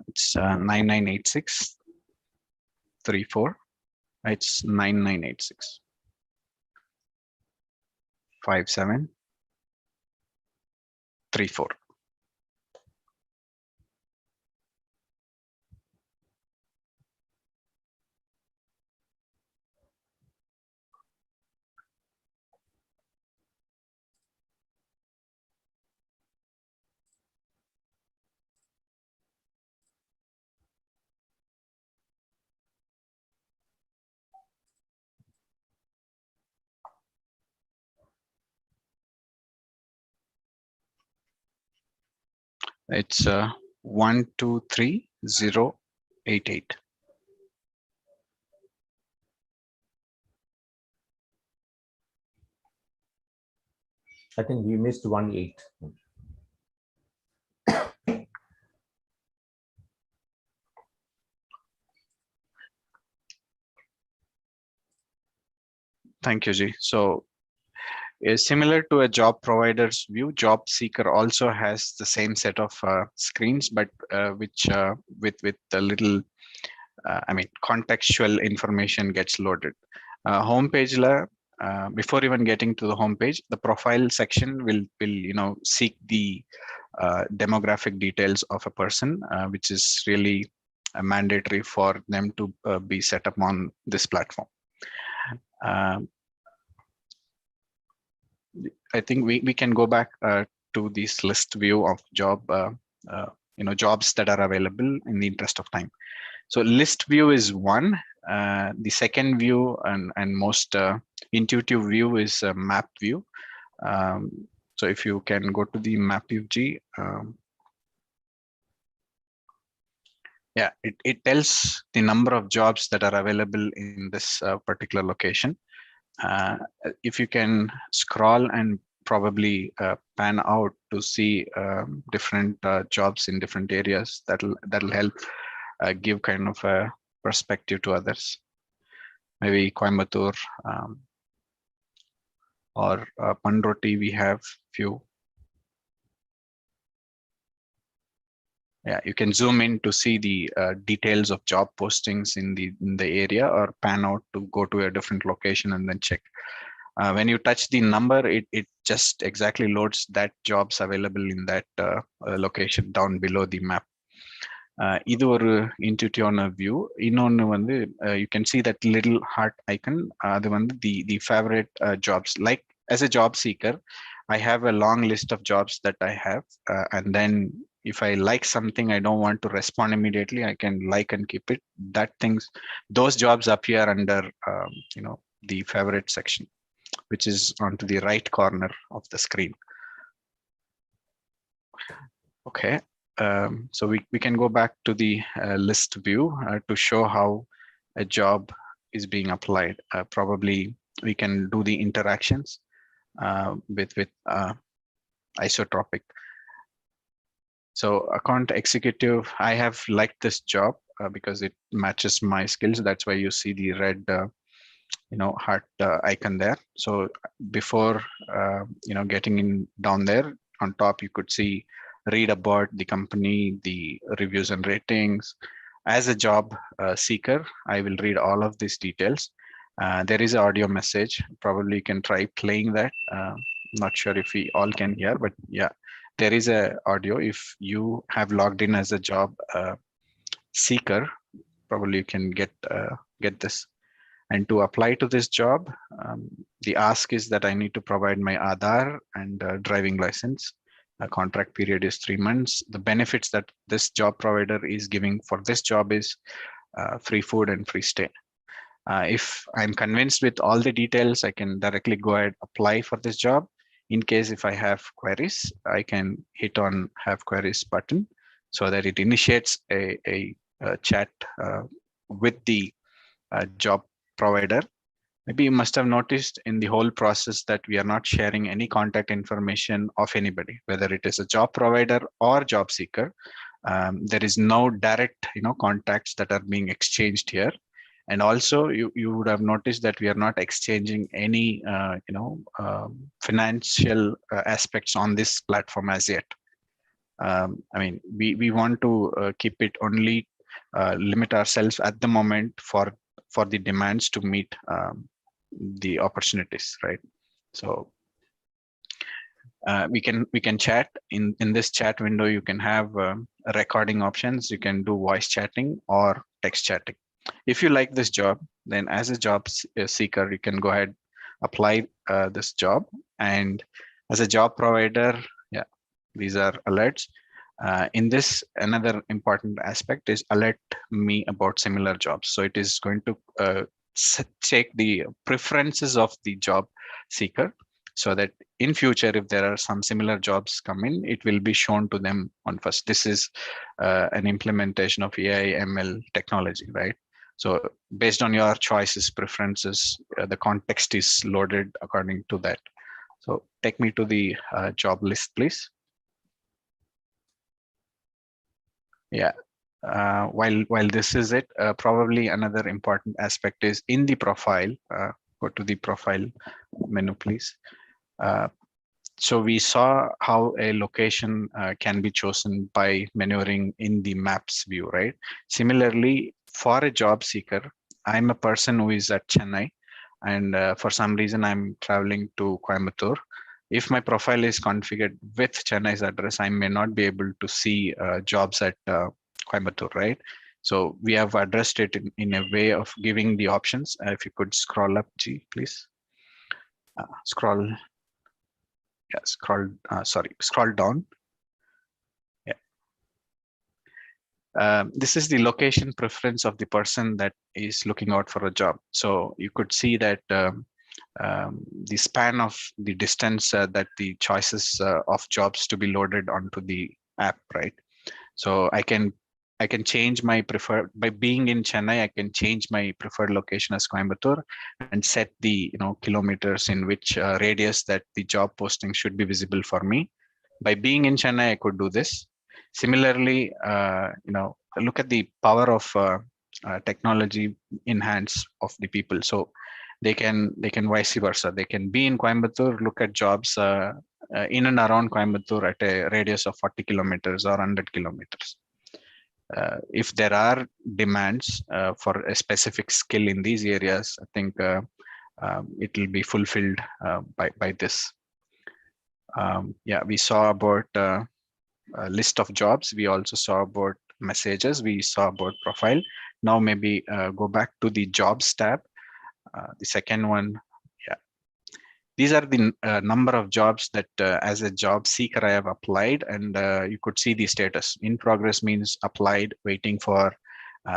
It's 9986 34. It's 9986 57 34. It's 123088. I think we missed 18. Thank you, Ji. So similar to a job provider's view, job seeker also has the same set of screens, but which with a little, I mean, contextual information gets loaded. Homepage before even getting to the homepage, the profile section will seek the demographic details of a person, which is really mandatory for them to be set up on this platform. I think we can go back to this list view of jobs that are available in the interest of time. So list view is one. The second view and most intuitive view is map view. So if you can go to the map view, G. Yeah, it tells the number of jobs that are available in this particular location. If you can scroll and probably pan out to see different jobs in different areas, that'll help give kind of a perspective to others. Maybe Coimbatore or Pandroti, we have few. Yeah, you can zoom in to see the details of job postings in the area, or pan out to go to a different location and then check. When you touch the number, it just exactly loads that jobs available in that location down below the map. இது ஒரு intuitive view. இன்னொன்னு வந்து you can see that little heart icon. அது வந்து the favorite jobs. Like as a job seeker, I have a long list of jobs that I have, and then if I like something, I don't want to respond immediately, I can like and keep it. Those jobs appear under the favorite section, which is onto the right corner of the screen. Okay. So we can go back to the list view to show how a job is being applied. Probably we can do the interactions with isotropic. So account executive, I have liked this job because it matches my skills. That's why you see the red heart icon there. So before getting in down there on top, you could see read about the company, the reviews and ratings. As a job seeker, I will read all of these details. There is an audio message. Probably you can try playing that. Not sure if we all can hear, but yeah, there is a audio. If you have logged in as a job seeker, probably you can get this. And to apply to this job, the ask is that I need to provide my Aadhaar and driving license. A contract period is 3 months. The benefits that this job provider is giving for this job is free food and free stay. If I'm convinced with all the details, I can directly go ahead, apply for this job. In case if I have queries, I can hit on have queries button so that it initiates a chat with the job provider. Maybe you must have noticed in the whole process that we are not sharing any contact information of anybody, whether it is a job provider or job seeker. There is no direct, contacts that are being exchanged here. And also, you would have noticed that we are not exchanging any, financial aspects on this platform as yet. I mean, we want to keep it only, limit ourselves at the moment for the demands to meet the opportunities, right? So we can chat in this chat window. You can have recording options. You can do voice chatting or text chatting. If you like this job, then as a job seeker, you can go ahead, apply this job. And as a job provider, yeah, these are alerts. In this, another important aspect is alert me about similar jobs. So it is going to check the preferences of the job seeker, so that in future, if there are some similar jobs come in, it will be shown to them on first. This is an implementation of AI ML technology, right? So based on your choices, preferences, the context is loaded according to that. So take me to the job list, please. Yeah. While this is it, probably another important aspect is in the profile. Go to the profile menu, please. So we saw how a location can be chosen by maneuvering in the maps view, right? Similarly, for a job seeker, I'm a person who is at Chennai, and for some reason I'm traveling to Coimbatore. If my profile is configured with Chennai's address, I may not be able to see jobs at Coimbatore, right? So we have addressed it in a way of giving the options. If you could scroll up, G, please. Scroll. Yeah, scroll down. Yeah. This is the location preference of the person that is looking out for a job. So you could see that the span of the distance that the choices of jobs to be loaded onto the app, right? So I can change my preferred, by being in Chennai, I can change my preferred location as Coimbatore and set the kilometers in which radius that the job posting should be visible for me. By being in Chennai, I could do this. Similarly, look at the power of technology in hands of the people. So they can vice versa. They can be in Coimbatore, look at jobs in and around Coimbatore at a radius of 40 kilometers or 100 kilometers. If there are demands for a specific skill in these areas, I think it will be fulfilled by this. Yeah, we saw about a list of jobs. We also saw about messages. We saw about profile. Now maybe go back to the jobs tab. The second one, yeah. These are the number of jobs that as a job seeker I have applied, and you could see the status. In progress means applied, waiting for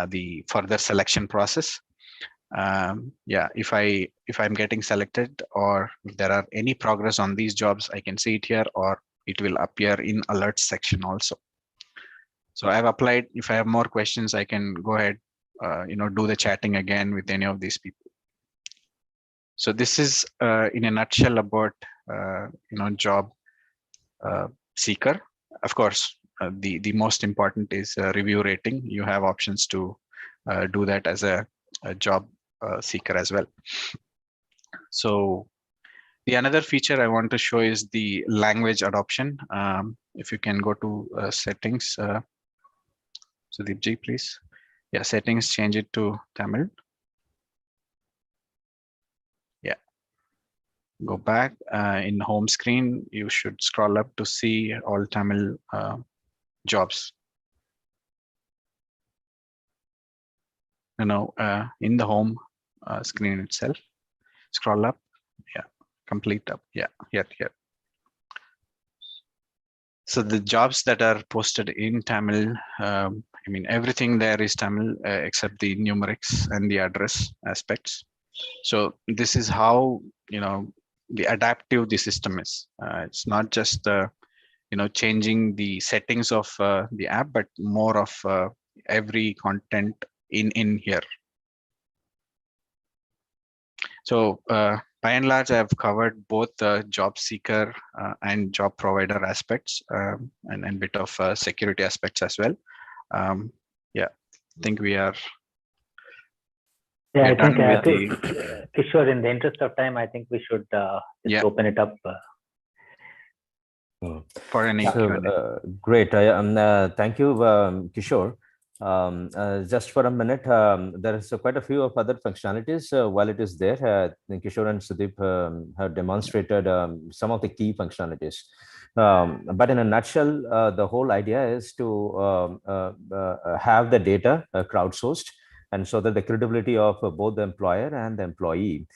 the further selection process. Yeah, if I'm getting selected, or if there are any progress on these jobs, I can see it here, or it will appear in alerts section also. So I've applied. If I have more questions, I can go ahead, do the chatting again with any of these people. So this is in a nutshell about job seeker. Of course, the most important is review rating. You have options to do that as a job seeker as well. So the another feature I want to show is the language adoption. If you can go to settings, Sudeepji, please. Yeah, settings, change it to Tamil. Yeah. Go back in home screen. You should scroll up to see all Tamil jobs. In the home screen itself, scroll up. Yeah, complete up. Yeah, here. So the jobs that are posted in Tamil, I mean, everything there is Tamil except the numerics and the address aspects. So this is how, the adaptive the system is. It's not just changing the settings of the app, but more of every content in here. So by and large, I've covered both the job seeker and job provider aspects, and bit of security aspects as well. Yeah, I think we are. Yeah, I think Kishore, in the interest of time, I think we should just open it up for any Q&A. Great. Thank you, Kishore. Just for a minute, there is quite a few of other functionalities. While it is there, Kishore and Sudeep have demonstrated some of the key functionalities. But in a nutshell, the whole idea is to have the data crowdsourced, and so that the credibility of both the employer and the employee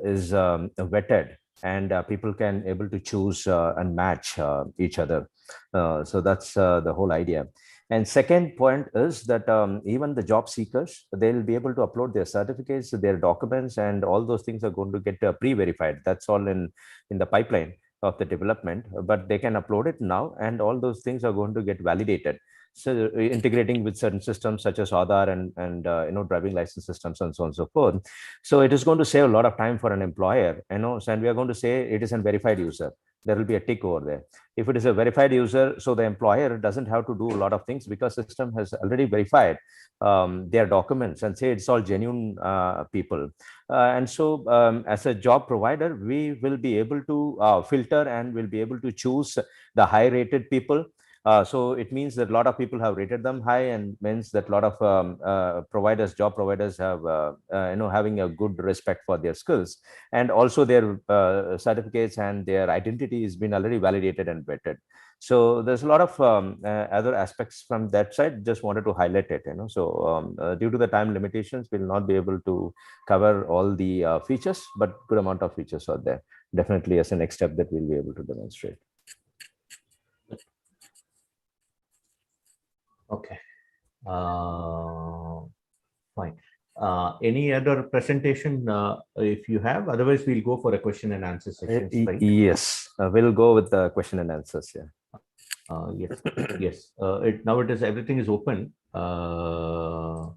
is vetted, and people can able to choose and match each other. So that's the whole idea. And second point is that even the job seekers, they'll be able to upload their certificates, their documents, and all those things are going to get pre-verified. That's all in the pipeline of the development, but they can upload it now, and all those things are going to get validated. So integrating with certain systems such as Aadhaar and driving license systems and so on and so forth. So it is going to save a lot of time for an employer, and we are going to say it is a verified user. There will be a tick over there. If it is a verified user, so the employer doesn't have to do a lot of things because system has already verified their documents and say it's all genuine people. And so as a job provider, we will be able to filter and will be able to choose the high rated people. So it means that a lot of people have rated them high, and means that a lot of job providers have, having a good respect for their skills, and also their certificates and their identity has been already validated and vetted. So there's a lot of other aspects from that side. Just wanted to highlight it. So due to the time limitations, we'll not be able to cover all the features, but good amount of features are there. Definitely as a next step that we'll be able to demonstrate. Okay, fine. Any other presentation if you have? Otherwise, we'll go for a question and answer session. Right? Yes, we'll go with the question and answers. Yeah. Yes, yes. Now it is, everything is open. Go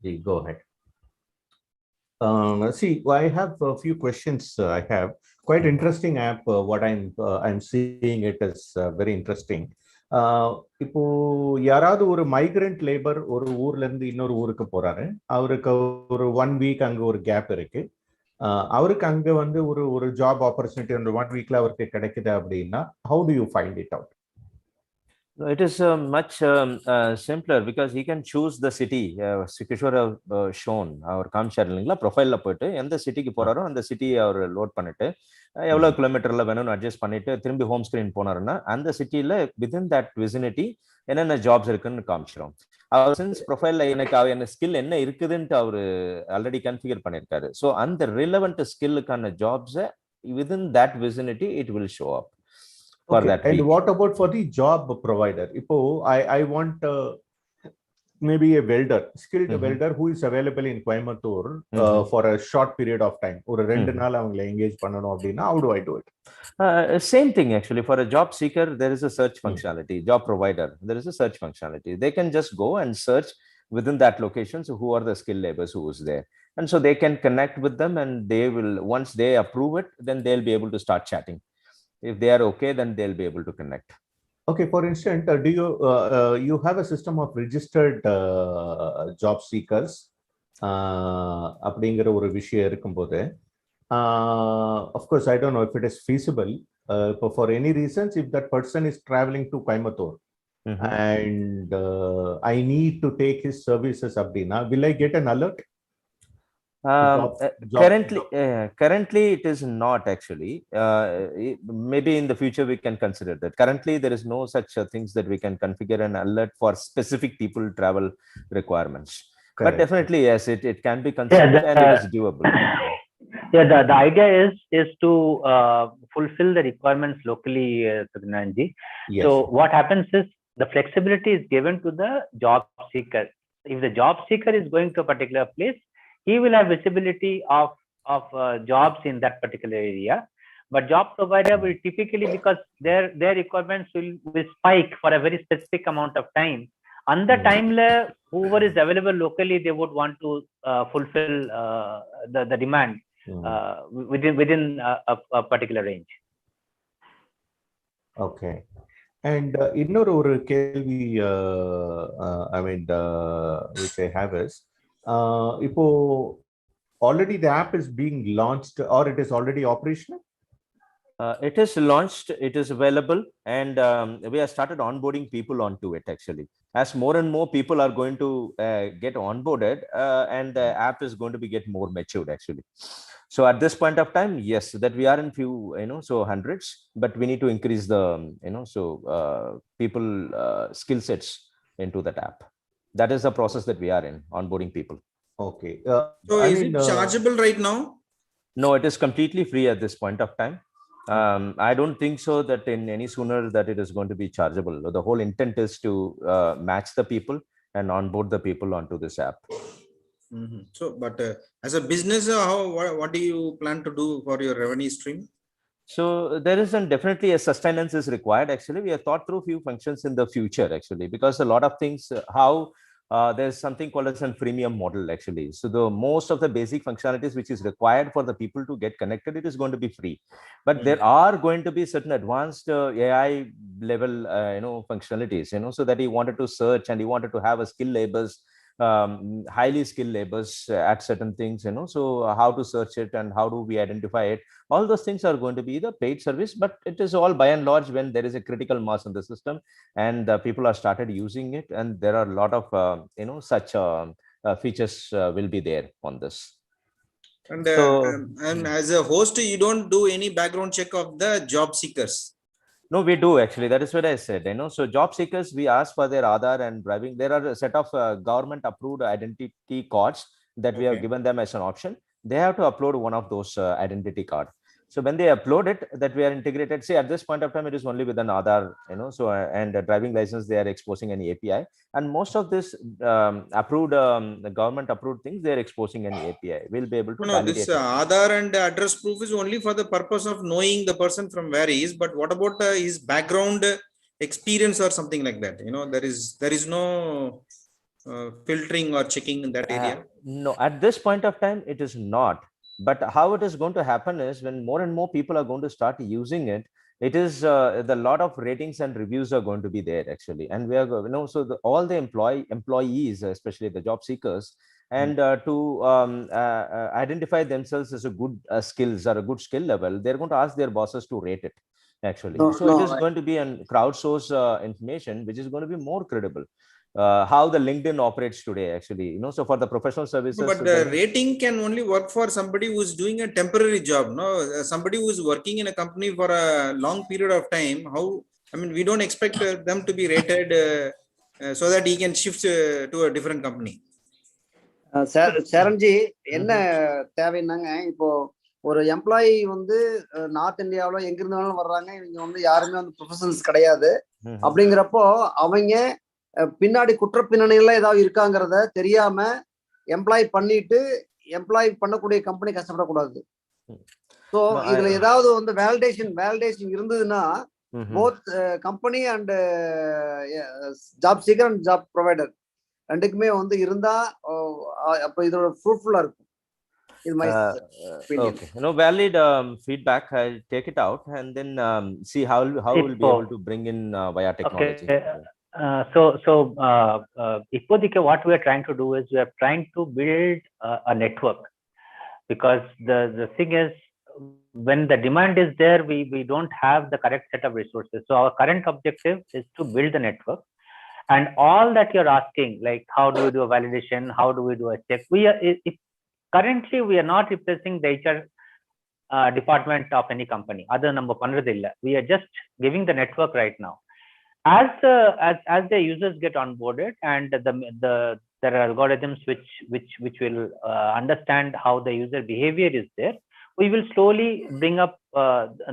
ahead. See, I have a few questions. I have quite interesting app. What I'm seeing it is very interesting. இப்போ யாராவது ஒரு migrant labour ஒரு ஊர்ல இருந்து இன்னொரு ஊருக்கு போறாரு, அவருக்கு ஒரு 1 வீக் அங்க ஒரு கேப் இருக்கு, அவருக்கு அங்க வந்து ஒரு ஜாப் ஆப்பர்ச்சுனிட்டி ஒரு 1 வீக்ல அவருக்கு கிடைக்குது அப்படின்னா, how do you find it out? It is much simpler because he can choose the city. Kishore have shown our காமிச்சார் இல்லைங்களா, ப்ரொஃபைல்ல போயிட்டு எந்த சிட்டிக்கு போறாரோ அந்த சிட்டியை அவர் லோட் பண்ணிட்டு எவ்வளவு கிலோமீட்டர்ல வேணும்னு அட்ஜஸ்ட் பண்ணிட்டு திரும்பி ஹோம் ஸ்கிரீன் போனாருன்னா அந்த சிட்டியில வித்தின் தட் விசினிட்டி என்னென்ன ஜாப்ஸ் இருக்குன்னு காமிச்சிடும். அவர் சின்ஸ் ப்ரொஃபைல்ல எனக்கு ஸ்கில் என்ன இருக்குதுன்ட்டு அவரு ஆல்ரெடி கன்ஃபிகர் பண்ணியிருக்காரு. ஸோ அந்த ரிலவெண்ட் ஸ்கில்லுக்கான ஜாப்ஸை within that vicinity it will show up. Okay. And what about for the job provider? Ipo, I want maybe a welder, skilled welder who is available in Coimbatore for a short period of time. Or a 2 நாள் அவங்களை engage பண்ணனும் அப்படினா, how do I do it? Same thing actually. For a job seeker, there is a search functionality. Job provider, there is a search functionality. They can just go and search within that location. So who are the skilled laborers who is there? And so they can connect with them, and they will, once they approve it, then they'll be able to start chatting. If they are okay, then they'll be able to connect. Okay, for instance, do you have a system of registered job seekers? அப்படிங்கிற ஒரு விஷயம் இருக்கும்போது, of course, I don't know if it is feasible. For any reasons, if that person is traveling to Coimbatore and I need to take his services, அப்படின்னா, will I get an alert? Currently it is not actually. Maybe in the future we can consider that. Currently there is no such things that we can configure an alert for specific people travel requirements. Correct. But definitely yes, it can be considered, and it is doable. Yeah, the idea is to fulfill the requirements locally, Satyanaranji. Yes. So what happens is the flexibility is given to the job seeker. If the job seeker is going to a particular place, he will have visibility of jobs in that particular area. But job provider will typically, because their requirements will spike for a very specific amount of time. On the time, whoever is available locally, they would want to fulfill the demand within a particular range. Okay. And இன்னொரு ஒரு கேள்வி I mean which I have is இப்போ already the app is being launched or it is already operational? It is launched, it is available, and we have started onboarding people onto it actually. As more and more people are going to get onboarded, and the app is going to be get more matured actually. So at this point of time, yes, that we are in few, so hundreds, but we need to increase the, people skill sets into that app. That is the process that we are in, onboarding people. Okay. So is it chargeable right now? No, it is completely free at this point of time. I don't think so that in any sooner that it is going to be chargeable. The whole intent is to match the people and onboard the people onto this app. So, but as a business, what do you plan to do for your revenue stream? So there is definitely a sustenance is required. Actually, we have thought through few functions in the future actually, because a lot of things, how there's something called as a freemium model actually. So the most of the basic functionalities which is required for the people to get connected, it is going to be free. But there are going to be certain advanced AI level, functionalities, so that he wanted to search and he wanted to have a skill labels, highly skilled labors at certain things, so how to search it and how do we identify it. All those things are going to be the paid service, but it is all by and large when there is a critical mass in the system and people are started using it, and there are a lot of such features will be there on this. And and as a host, you don't do any background check of the job seekers? No, we do actually. That is what I said. So job seekers, we ask for their Aadhaar and driving. There are a set of government approved identity cards that we have given them as an option. They have to upload one of those identity card. So when they upload it, that we are integrated. See, at this point of time, it is only with an Aadhaar, so and a driving license, they are exposing any API. And most of this approved, the government approved things, they are exposing any API. We'll be able to validate this Aadhaar and address proof is only for the purpose of knowing the person from where he is. But what about his background experience or something like that? There is no filtering or checking in that area. No, at this point of time, it is not. But how it is going to happen is when more and more people are going to start using it, it is the lot of ratings and reviews are going to be there actually, and we are so all the employees, especially the job seekers, and to identify themselves as a good skills or a good skill level, they're going to ask their bosses to rate it actually. It is going to be a crowdsource information which is going to be more credible. How the LinkedIn operates today actually, so for the professional services. But the rating can only work for somebody who is doing a temporary job. Somebody who is working in a company for a long period of time, we don't expect them to be rated so that he can shift to a different company. சரண்ஜி, என்ன தேவைன்னாங்க, இப்போ ஒரு employee north இந்தியாவில எங்க இருந்தாலும் வர்றாங்க, இவங்க யாருமே professionals கிடையாது. அப்படிங்கிறப்போ அவங்க பின்னாடி குற்ற பின்னணிகள்லாம் ஏதாவது இருக்காங்கிறத தெரியாம எம்ப்ளாய் பண்ணிட்டு எம்ப்ளாய் பண்ணக்கூடிய கம்பெனி கஷ்டப்படக்கூடாது. ஸோ இதுல ஏதாவது வேலிடேஷன் இருந்ததுன்னா both company and job seeker and job provider ரெண்டுக்குமே இருந்தா அப்ப இதோட ஃப்ரூட்ஃபுல்லா இருக்கும். Okay, valid feedback. I'll take it out and then see how we'll be able to bring in via technology. Okay. Ipodike, what we are trying to do is we are trying to build a network, because the thing is, when the demand is there, we don't have the correct set of resources. So our current objective is to build the network, and all that you're asking, like how do we do a validation, how do we do a check, currently we are not replacing the HR department of any company. Other number pandradilla, we are just giving the network right now. As the users get onboarded and there are algorithms which will understand how the user behavior is there, We will slowly bring up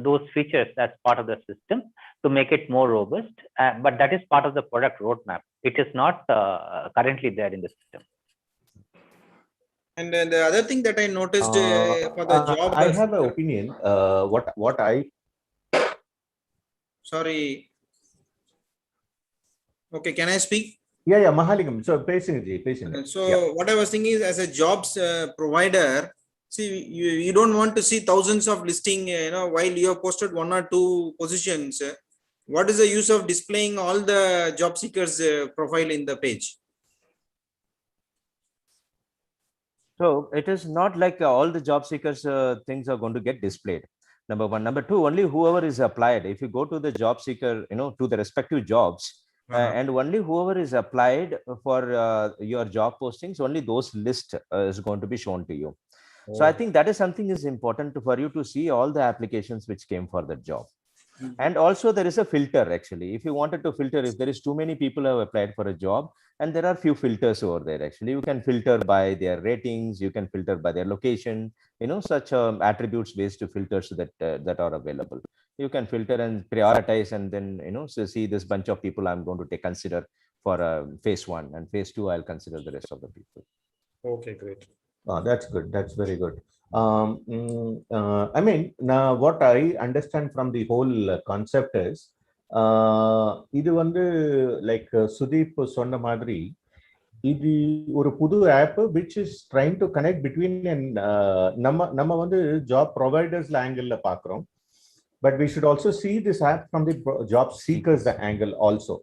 those features as part of the system to make it more robust, but that is part of the product roadmap. It is not currently there in the system. And the other thing that I noticed for the job, I have an opinion. What I sorry. Okay, can I speak? Yeah, Mahalingam. So patient. So what I was thinking is, as a jobs provider, see, you don't want to see thousands of listing, while you have posted 1 or 2 positions. What is the use of displaying all the job seekers profile in the page? So it is not like all the job seekers things are going to get displayed. Number one. Number two, only whoever is applied. If you go to the job seeker, to the respective jobs, and only whoever is applied for your job postings, only those list is going to be shown to you. So I think that is something is important for you to see all the applications which came for the job. And also there is a filter actually. If you wanted to filter, if there is too many people who have applied for a job, and there are few filters over there actually, you can filter by their ratings, you can filter by their location, such attributes based filters that are available. You can filter and prioritize, and then so see this bunch of people I'm going to consider for phase 1, and phase 2 I'll consider the rest of the people. Okay, great. That's good. That's very good. I mean, now what I understand from the whole concept is, இது வந்து like Sudeep சொன்ன மாதிரி, இது ஒரு புது app which is trying to connect between நம்ம வந்து job providers angle பார்க்கிறோம், but we should also see this app from the job seekers angle also.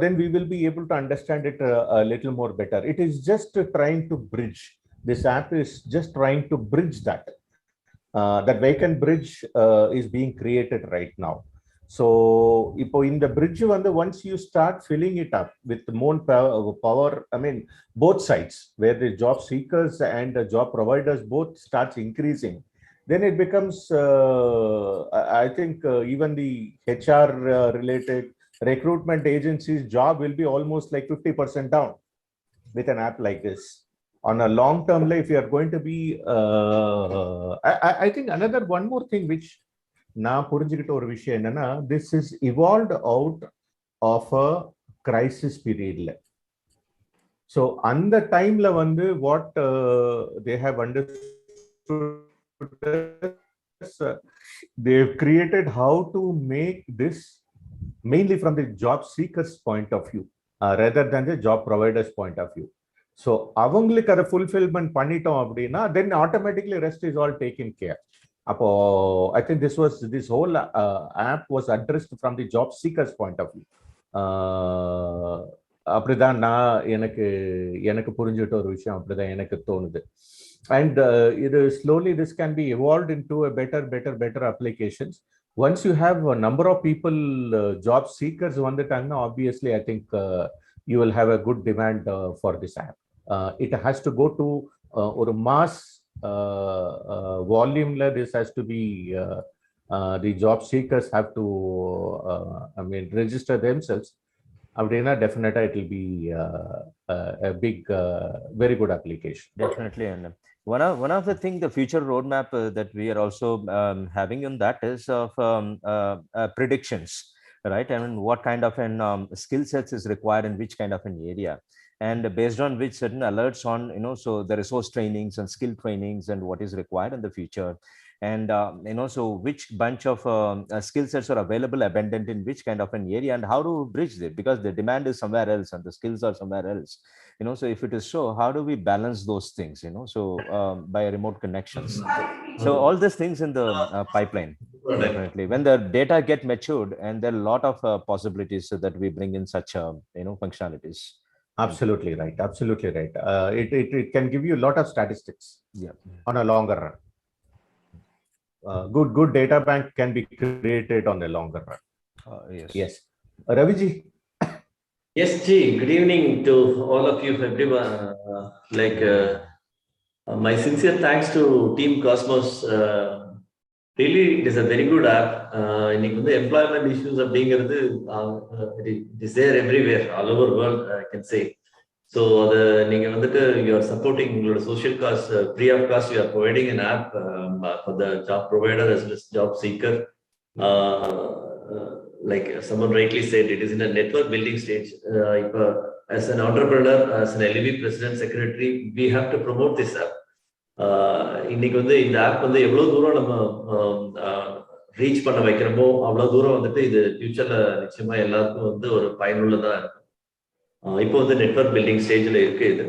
Then we will be able to understand it a little more better. It is just trying to bridge. This app is just trying to bridge that. That vacant bridge is being created right now. So, in the bridge, once you start filling it up with more power, I mean, both sides, where the job seekers and the job providers both starts increasing, then it becomes, I think, even the HR related recruitment agencies' job will be almost like 50% down with an app like this. On a long term life, you are going to be, I think another one more thing which நான் புரிஞ்சுக்கிட்ட ஒரு விஷயம் என்னன்னா, this is evolved out of a crisis period. So அந்த டைம்ல what they have understood, they've created how to make this mainly from the job seekers point of view rather than the job providers point of view. So அவங்களுக்கு அதை fulfillment பண்ணிட்டோம் அப்படின்னா, then automatically rest is all taken care. I think this whole app was addressed from the job seekers point of view. அப்படிதான் நான் எனக்கு புரிஞ்சிட்ட ஒரு விஷயம், அப்படிதான் எனக்கு தோணுது. And slowly this can be evolved into a better applications. Once you have a number of people, job seekers வந்துட்டாங்கன்னா, obviously I think you will have a good demand for this app. It has to go to or mass volume. This has to be the job seekers have to register themselves. Definitely it will be a big very good application. Definitely. And one of the things, the future roadmap that we are also having in that is of predictions, right? I mean, what kind of an skill sets is required in which kind of an area, and based on which certain alerts on, so the resource trainings and skill trainings and what is required in the future. And so which bunch of skill sets are available, abundant in which kind of an area, and how to bridge it, because the demand is somewhere else and the skills are somewhere else. So if it is so, how do we balance those things, so by remote connections. So all these things in the pipeline, definitely when the data get matured, and there are a lot of possibilities that we bring in such functionalities. Absolutely right. Absolutely right. It can give you a lot of statistics. Yeah. On a longer run. Good data bank can be created on the longer run. Yes. Raviji. Yes, G. Good evening to all of you, everyone. My sincere thanks to Team Cosmos. Really, it is a very good app. The employment issues of being it is there everywhere, all over the world, I can say. So அதை நீங்கள் வந்துட்டு you are supporting உங்களோட social cost free of cost you are providing an app for the job provider as well as job seeker. Like someone rightly said, it is in a network building stage. As an entrepreneur, as an LUB president, secretary, we have to promote this app. இன்னைக்கு வந்து இந்த app வந்து எவ்வளவு தூரம் நம்ம reach பண்ண வைக்கிறோமோ அவ்வளவு தூரம் வந்துட்டு இது ஃபியூச்சர்ல நிச்சயமா எல்லாருக்கும் வந்து ஒரு பயனுள்ளதா இருக்கும். இப்போ வந்து நெட்வொர்க் பில்டிங் ஸ்டேஜ்ல இருக்கு இது.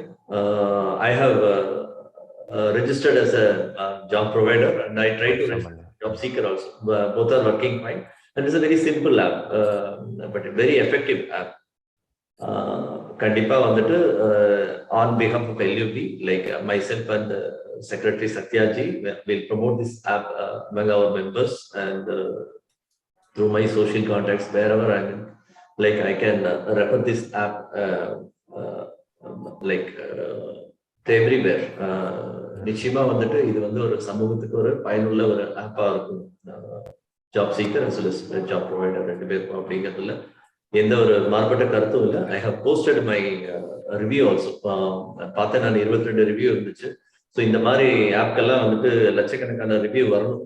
I have registered as a job provider and I try to register job seeker also. Both are working fine and it's a very simple app, but a very effective app. Kandipa vandu on behalf of LUB, like myself and Secretary Satyaji will promote this app among our members and through my social contacts wherever I am, like I can refer this app like everywhere. நிச்சயமா வந்துட்டு இது வந்து ஒரு சமூகத்துக்கு ஒரு பயனுள்ள ஒரு ஆப்பா இருக்கும். Job seeker as well as job provider ரெண்டு பேருக்கும் அப்படிங்கிறதுல எந்த ஒரு மாறுபட்ட கருத்தும் இல்லை. I have posted my review also. பார்த்தேன் நான் 22 ரிவ்யூ இருந்துச்சு. ஸோ இந்த மாதிரி ஆப்கெல்லாம் வந்துட்டு லட்சக்கணக்கான ரிவ்யூ வரணும்,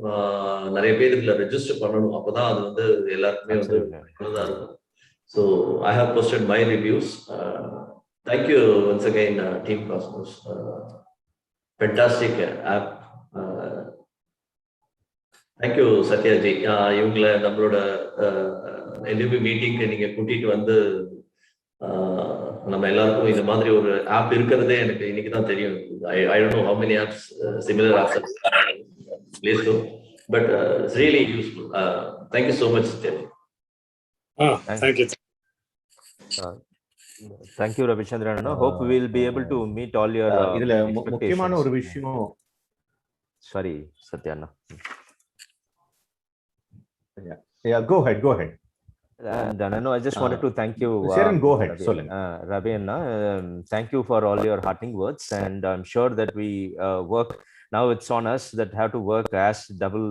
நிறைய பேர் இதுல ரெஜிஸ்டர் பண்ணணும், அப்போதான் அது வந்து எல்லாருக்குமே வந்து நல்லதா இருக்கும். So I have posted my reviews. Thank you once again team Cosmos. Fantastic app. Thank you Sathyaji. இவங்களை நம்மளோட LUB மீட்டிங்க்கு நீங்க கூட்டிட்டு வந்து நம்ம எல்லாருக்கும் இந்த மாதிரி ஒரு ஆப் இருக்கிறதே எனக்கு இன்னைக்கு தான் தெரியும். I don't know how many apps, similar apps are Play Store, but it's really useful. Thank you so much, Satyaji. Thank you. Thank you, Ravichandran. Hope we will be able to meet all your இதுல முக்கியமான ஒரு விஷயம். Sorry, Satyana. Yeah, go ahead. And no, I just wanted to thank you. Sharon, go ahead. Ravi, thank you for all your heartening words, and I'm sure that we work now. It's on us that have to work as double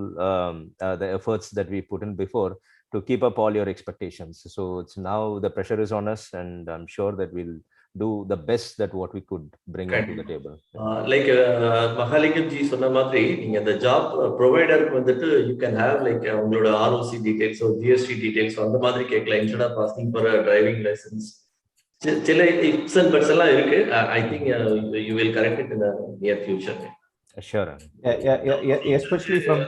the efforts that we put in before to keep up all your expectations. So it's now the pressure is on us, and I'm sure that we'll do the best that what we could bring to the table. Like Mahalingam ji சொன்ன மாதிரி நீங்க அந்த job ப்ரொவைடருக்கு வந்துட்டு you can have like உங்களோட ROC details or GST details அந்த மாதிரி கேட்கலாம் instead of asking for a driving license. சில ifs and buts எல்லாம் இருக்கு. I think you will correct it in the near future. Sure. Especially from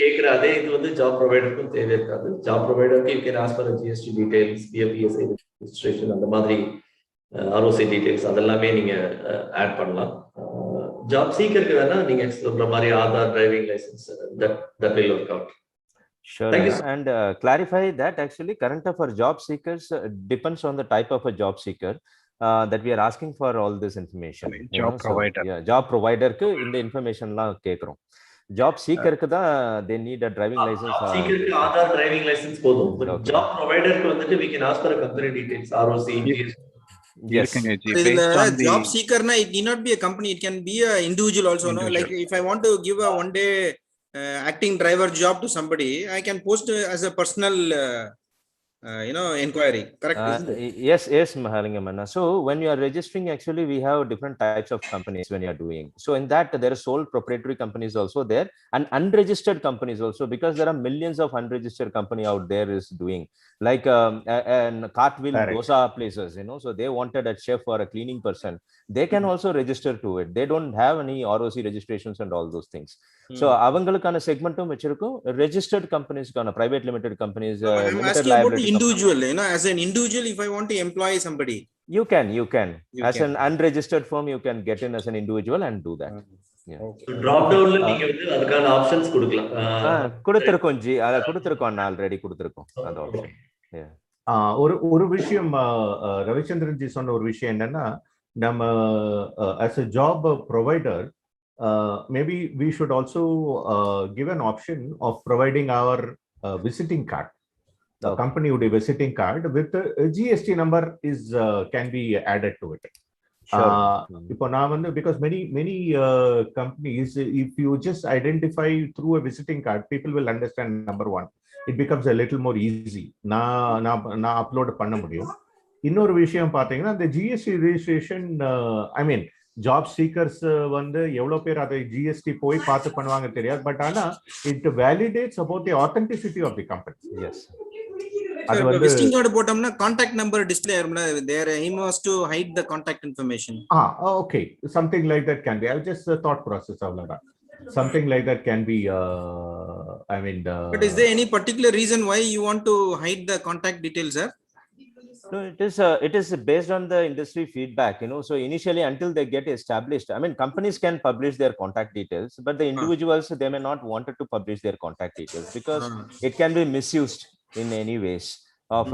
கேக்குற அதே இது வந்து ஜாப் ப்ரொவைடருக்கும் தேவை இருக்காது. ஜாப் ப்ரொவைடருக்கு you can ask for a GST details, PFESI registration அந்த மாதிரி ROC டீடைல்ஸ் அதெல்லாமே நீங்க ஆட் பண்ணலாம். ஜாப் சீக்கருக்கு வேணா நீங்க சொல்ற மாதிரி Aadhaar, driving license, that will work out. Sure. And clarify that actually current for job seekers depends on the type of a job seeker that we are asking for all this information. Job provider. So, yeah, job provider ku இந்த information எல்லாம் கேக்குறோம். Job seeker ku தான் they need a driving license. Job seeker ku Aadhaar, driving license போதும். Job provider ku வந்துட்டு we can ask for a company details, ROC, GST. Yes. Job seeker na it need not be a company, it can be a individual also. No, like if I want to give a one day acting driver job to somebody, I can post as a personal inquiry. Correct? Yes, Mahalingam. So when you are registering, actually we have different types of companies when you are doing. So in that there are sole proprietary companies also there and unregistered companies also, because there are millions of unregistered company out there is doing like and cartwheel dosa places, so they wanted a chef or a cleaning person, they can also register to it. They don't have any ROC registrations and all those things. So avangalukana segmentum vechirukum registered companies kana private limited companies, limited liability individual, as an individual, if I want to employ somebody, you can as an unregistered firm you can get in as an individual and do that. Drop downல நீங்க வந்து அதுக்கான options கொடுக்கலாம். கொடுத்திருக்கோம் G, அத கொடுத்திருக்கோம், already கொடுத்திருக்கோம் அந்த option. ஒரு விஷயம் ரவிச்சந்திரன் ஜி சொன்ன ஒரு விஷயம் என்னன்னா, நம்ம as a job provider maybe we should also give an option of providing our visiting card. The company would a visiting card with a GST number is can be added to it. இப்போ நான் வந்து because many companies, if you just identify through a visiting card, people will understand. Number one, it becomes a little more easy. நான் upload பண்ண முடியும். இன்னொரு விஷயம் பாத்தீங்கன்னா இந்த ஜிஎஸ்டி ரெஜிஸ்ட்ரேஷன் ஐ மீன் ஜாப் சீக்கர்ஸ் வந்து எவ்வளவு பேர் அதை ஜிஎஸ்டி போய் பார்த்து பண்ணுவாங்க தெரியாது. பட் ஆனா it validates about the authenticity of the company. Yes அது வந்து விசிட்டிங் கார்டு போட்டோம்னா கான்டாக்ட் நம்பர் டிஸ்ப்ளே ஆகும்ல, their aim was to hide the contact information. Okay, something like that can be. I'll just thought process அவ்வளவுதான். Something like that can be I mean but is there any particular reason why you want to hide the contact details, sir? No, it is based on the industry feedback, so initially until they get established, I mean companies can publish their contact details, but the individuals they may not wanted to publish their contact details because it can be misused in any ways of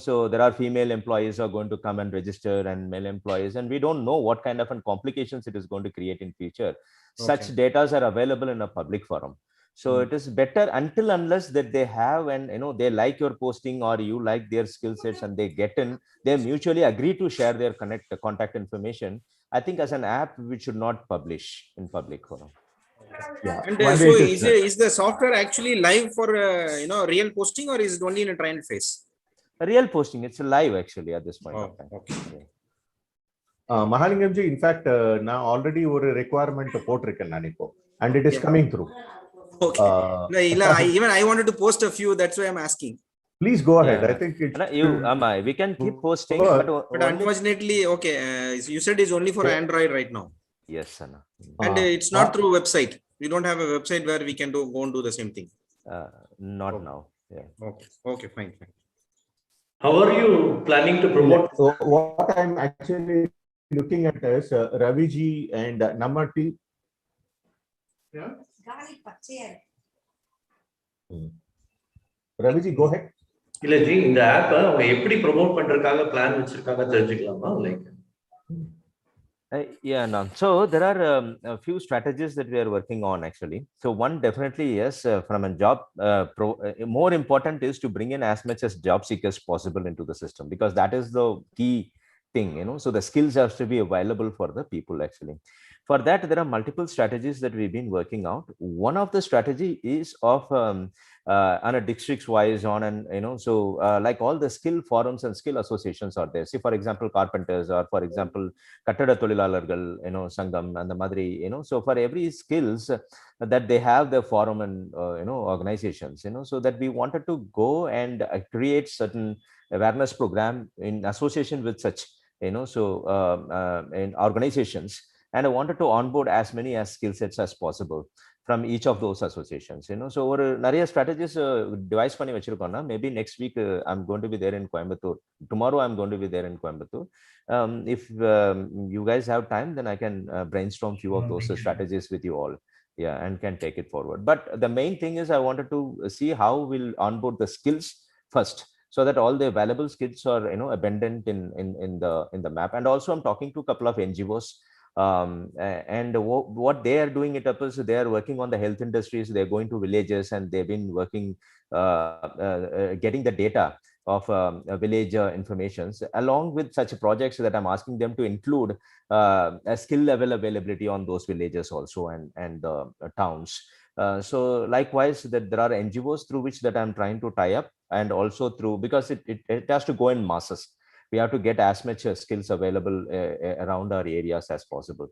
so there are female employees who are going to come and register and male employees, and we don't know what kind of complications it is going to create in future. Such data are available in a public forum. So it is better until unless that they have and they like your posting or you like their skill sets and they get in, they mutually agree to share their contact information. I think as an app we should not publish in public forum. Yeah. And so is the software actually live for real posting, or is it only in a trial phase? A real posting, it's live actually at this point of time. Okay. Mahalingamji, in fact நான் already ஒரு requirement போட்டிருக்கேன் நான் இப்போ, and it is coming through. Okay. Even I wanted to post a few, that's why I'm asking. Please go ahead. I think we can keep posting, but unfortunately, okay, you said it's only for Android right now. Yes, Anna. And it's not through website. We don't have a website where we can go and do the same thing. Not now. Yeah. Okay, fine. How are you planning to promote? So what I'm actually looking at is Raviji and Namati. Yeah. Raviji, go ahead. இல்ல G, இந்த app அவங்க எப்படி promote பண்றதுக்காக plan வச்சிருக்காங்க தெரிஞ்சுக்கலாமா? Like yeah, no. So there are a few strategies that we are working on actually. So one definitely yes, from a job more important is to bring in as much as job seekers possible into the system, because that is the key thing, so the skills have to be available for the people actually. For that, there are multiple strategies that we've been working out. One of the strategy is of on a districts wise on, and so like all the skill forums and skill associations are there. See, for example, carpenters, or for example, Kattada Tolilalargal, Sangam and the Madri, so for every skills that they have the forum and organizations, so that we wanted to go and create certain awareness program in association with such, so in organizations. And I wanted to onboard as many as skill sets as possible from each of those associations, so ஒரு நிறைய strategies device பண்ணி வச்சிருக்கோம்னா, maybe next week I'm going to be there in Coimbatore. Tomorrow I'm going to be there in Coimbatore. If you guys have time, then I can brainstorm few of those strategies with you all, and can take it forward. But the main thing is I wanted to see how we'll onboard the skills first, so that all the valuable skills are abundant in the map. And also I'm talking to a couple of NGOs, and what they are doing it up is they are working on the health industries. They're going to villages and they've been working getting the data of village informations along with such projects that I'm asking them to include a skill level availability on those villages also and towns. So likewise, that there are NGOs through which that I'm trying to tie up, and also through, because it has to go in masses. We have to get as much skills available around our areas as possible.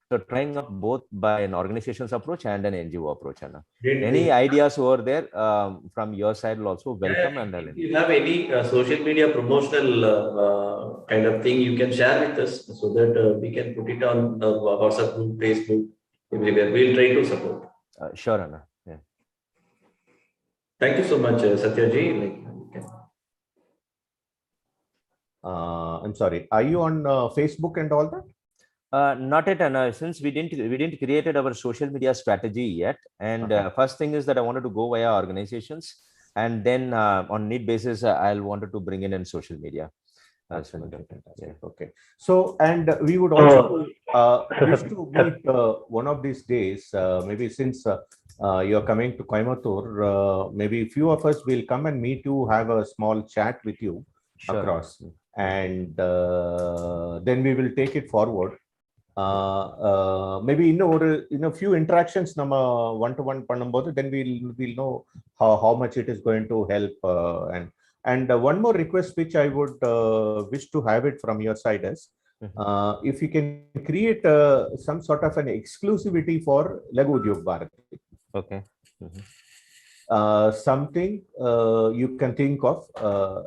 So trying up both by an organization's approach and an NGO approach. Anna. Any ideas over there from your side will also welcome. And if you have any social media promotional kind of thing, you can share with us so that we can put it on WhatsApp group, Facebook, everywhere. We'll try to support. Sure, Anna. Yeah. Thank you so much, Satyaji. I'm sorry. Are you on Facebook and all that? Not yet, Anna. Since we didn't created our social media strategy yet, and first thing is that I wanted to go via organizations, and then on need basis I'll wanted to bring in social media. Okay. So, and we would also wish to meet one of these days. Maybe since you're coming to Coimbatore, maybe few of us will come and meet you, have a small chat with you. Sure. Across, and then we will take it forward. Maybe in a few interactions nama one to one பண்ணும்போது, then we'll know how much it is going to help, and And one more request which I would wish to have it from your side is, if you can create some sort of an exclusivity for Lagu Udyog Bharati. Okay. Something you can think of,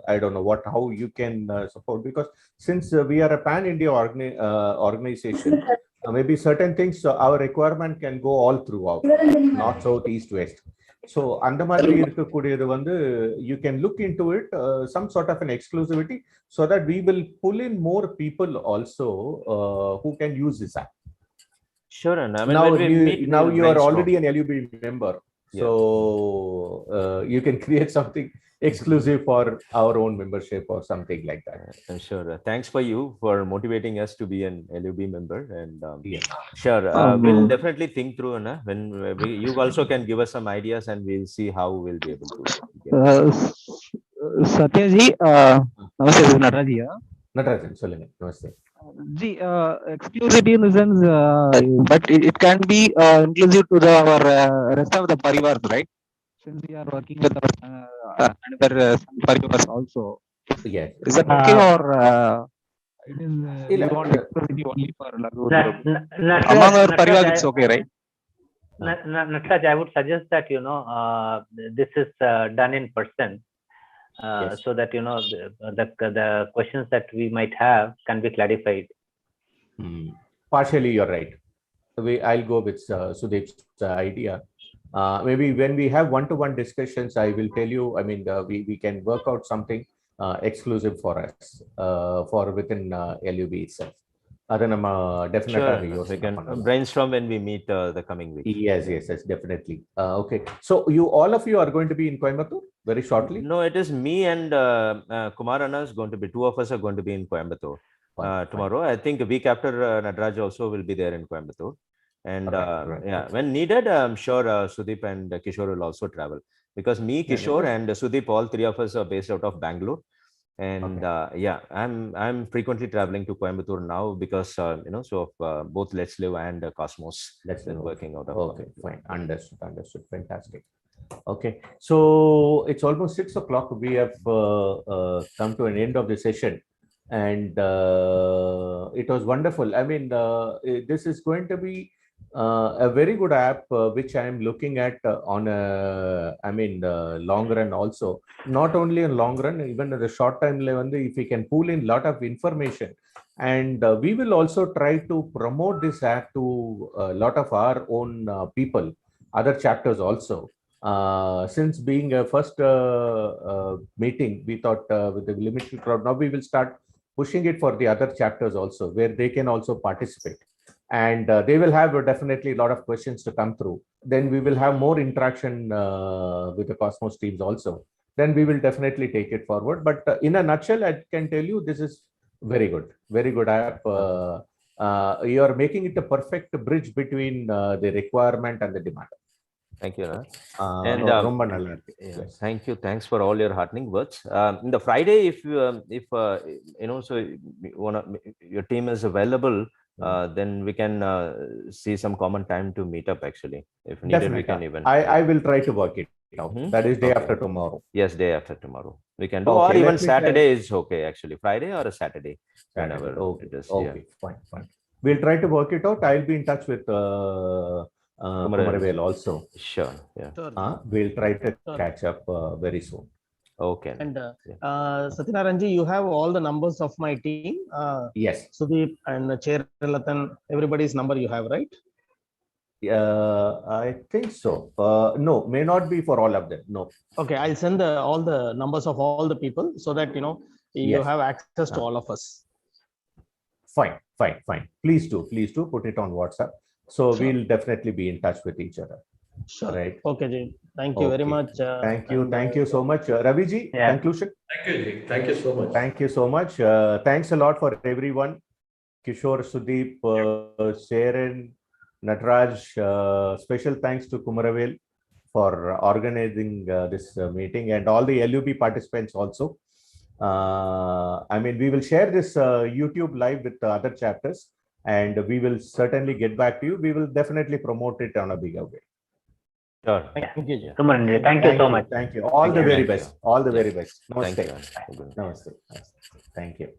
I don't know how you can support, because since we are a pan-India organization, maybe certain things, our requirement can go all throughout, north, south, east, west. So under you can look into it, some sort of an exclusivity, so that we will pull in more people also who can use this app. Sure, and I mean, now you are already an LUB member. So you can create something exclusive for our own membership or something like that. Sure. Thanks for you for motivating us to be an LUB member. And sure, we'll definitely think through. When you also can give us some ideas, and we'll see how we'll be able to. Satyaji, namaste, this is Nataraj here. Natarajan, solunga. Namaste. Exclusivity in the sense, but it can be inclusive to our rest of the parivars, right? Since we are working with our another parivars also. Yes. Is that okay, or it is we want exclusivity only for Lagu? Among our parivars, it's okay, right? Nataraj, I would suggest that this is done in person. So that the questions that we might have can be clarified. Partially, you're right. I'll go with Sudeep's idea. Maybe when we have one-to-one discussions, I will tell you. I mean, we can work out something exclusive for us for within LUB itself. Definitely, sure, we can brainstorm when we meet the coming week. Yes, definitely. Okay, so all of you are going to be in Coimbatore very shortly? No, it is me and Kumar Anna is going to be, two of us are going to be in Coimbatore tomorrow. I think a week after Nataraj also will be there in Coimbatore. And when needed, I'm sure Sudeep and Kishore will also travel, because me, Kishore and Sudeep, all three of us are based out of Bangalore. And I'm frequently traveling to Coimbatore now because both Let's Live and Cosmos working out of. Okay, fine, understood, fantastic. Okay, so it's almost 6 o'clock. We have come to an end of the session, and it was wonderful. I mean, this is going to be a very good app, which I am looking at on a, long run also. Not only in long run, even in the short time level, if we can pull in a lot of information, and we will also try to promote this app to a lot of our own people, other chapters also. Since being a first meeting, we thought with the limited crowd, now we will start pushing it for the other chapters also, where they can also participate. And they will have definitely a lot of questions to come through. Then we will have more interaction with the Cosmos teams also. Then we will definitely take it forward. But in a nutshell, I can tell you this is very good app. You are making it a perfect bridge between the requirement and the demand. Thank you. Thank you. Thanks for all your heartening words. In the Friday, if your team is available, then we can see some common time to meet up. Actually, if needed, definitely. We can even. I will try to work it out. That is day after tomorrow. Yes, day after tomorrow. We can do, or even Saturday is okay. Actually, Friday or a Saturday. Whenever it is. Okay, fine. We'll try to work it out. I'll be in touch with Kumaravel also. Sure. Yeah. We'll try to catch up very soon. Okay. And Satyanarayanji, you have all the numbers of my team. Yes. Sudeep and Chair Latan, everybody's number you have, right? I think so. No, may not be for all of them. No. Okay, I'll send all the numbers of all the people so that you have access to all of us. Fine. Please do put it on WhatsApp. So we'll definitely be in touch with each other. Sure. Right. Okay, Ji. Thank you very much. Thank you so much. Ravi ji, conclusion. Thank you, Ji. Thank you so much. Thank you so much. Thanks a lot for everyone. Kishore, Sudeep, Sharon, Nataraj. Special thanks to Kumaravel for organizing this meeting, and all the LUB participants also. We will share this YouTube live with the other chapters, and we will certainly get back to you. We will definitely promote it on a bigger way. Sure. Thank you, Ji. Thank you so much. Thank you. All the very best. All the very best. Thank Namaste. you. Namaste. Thank you.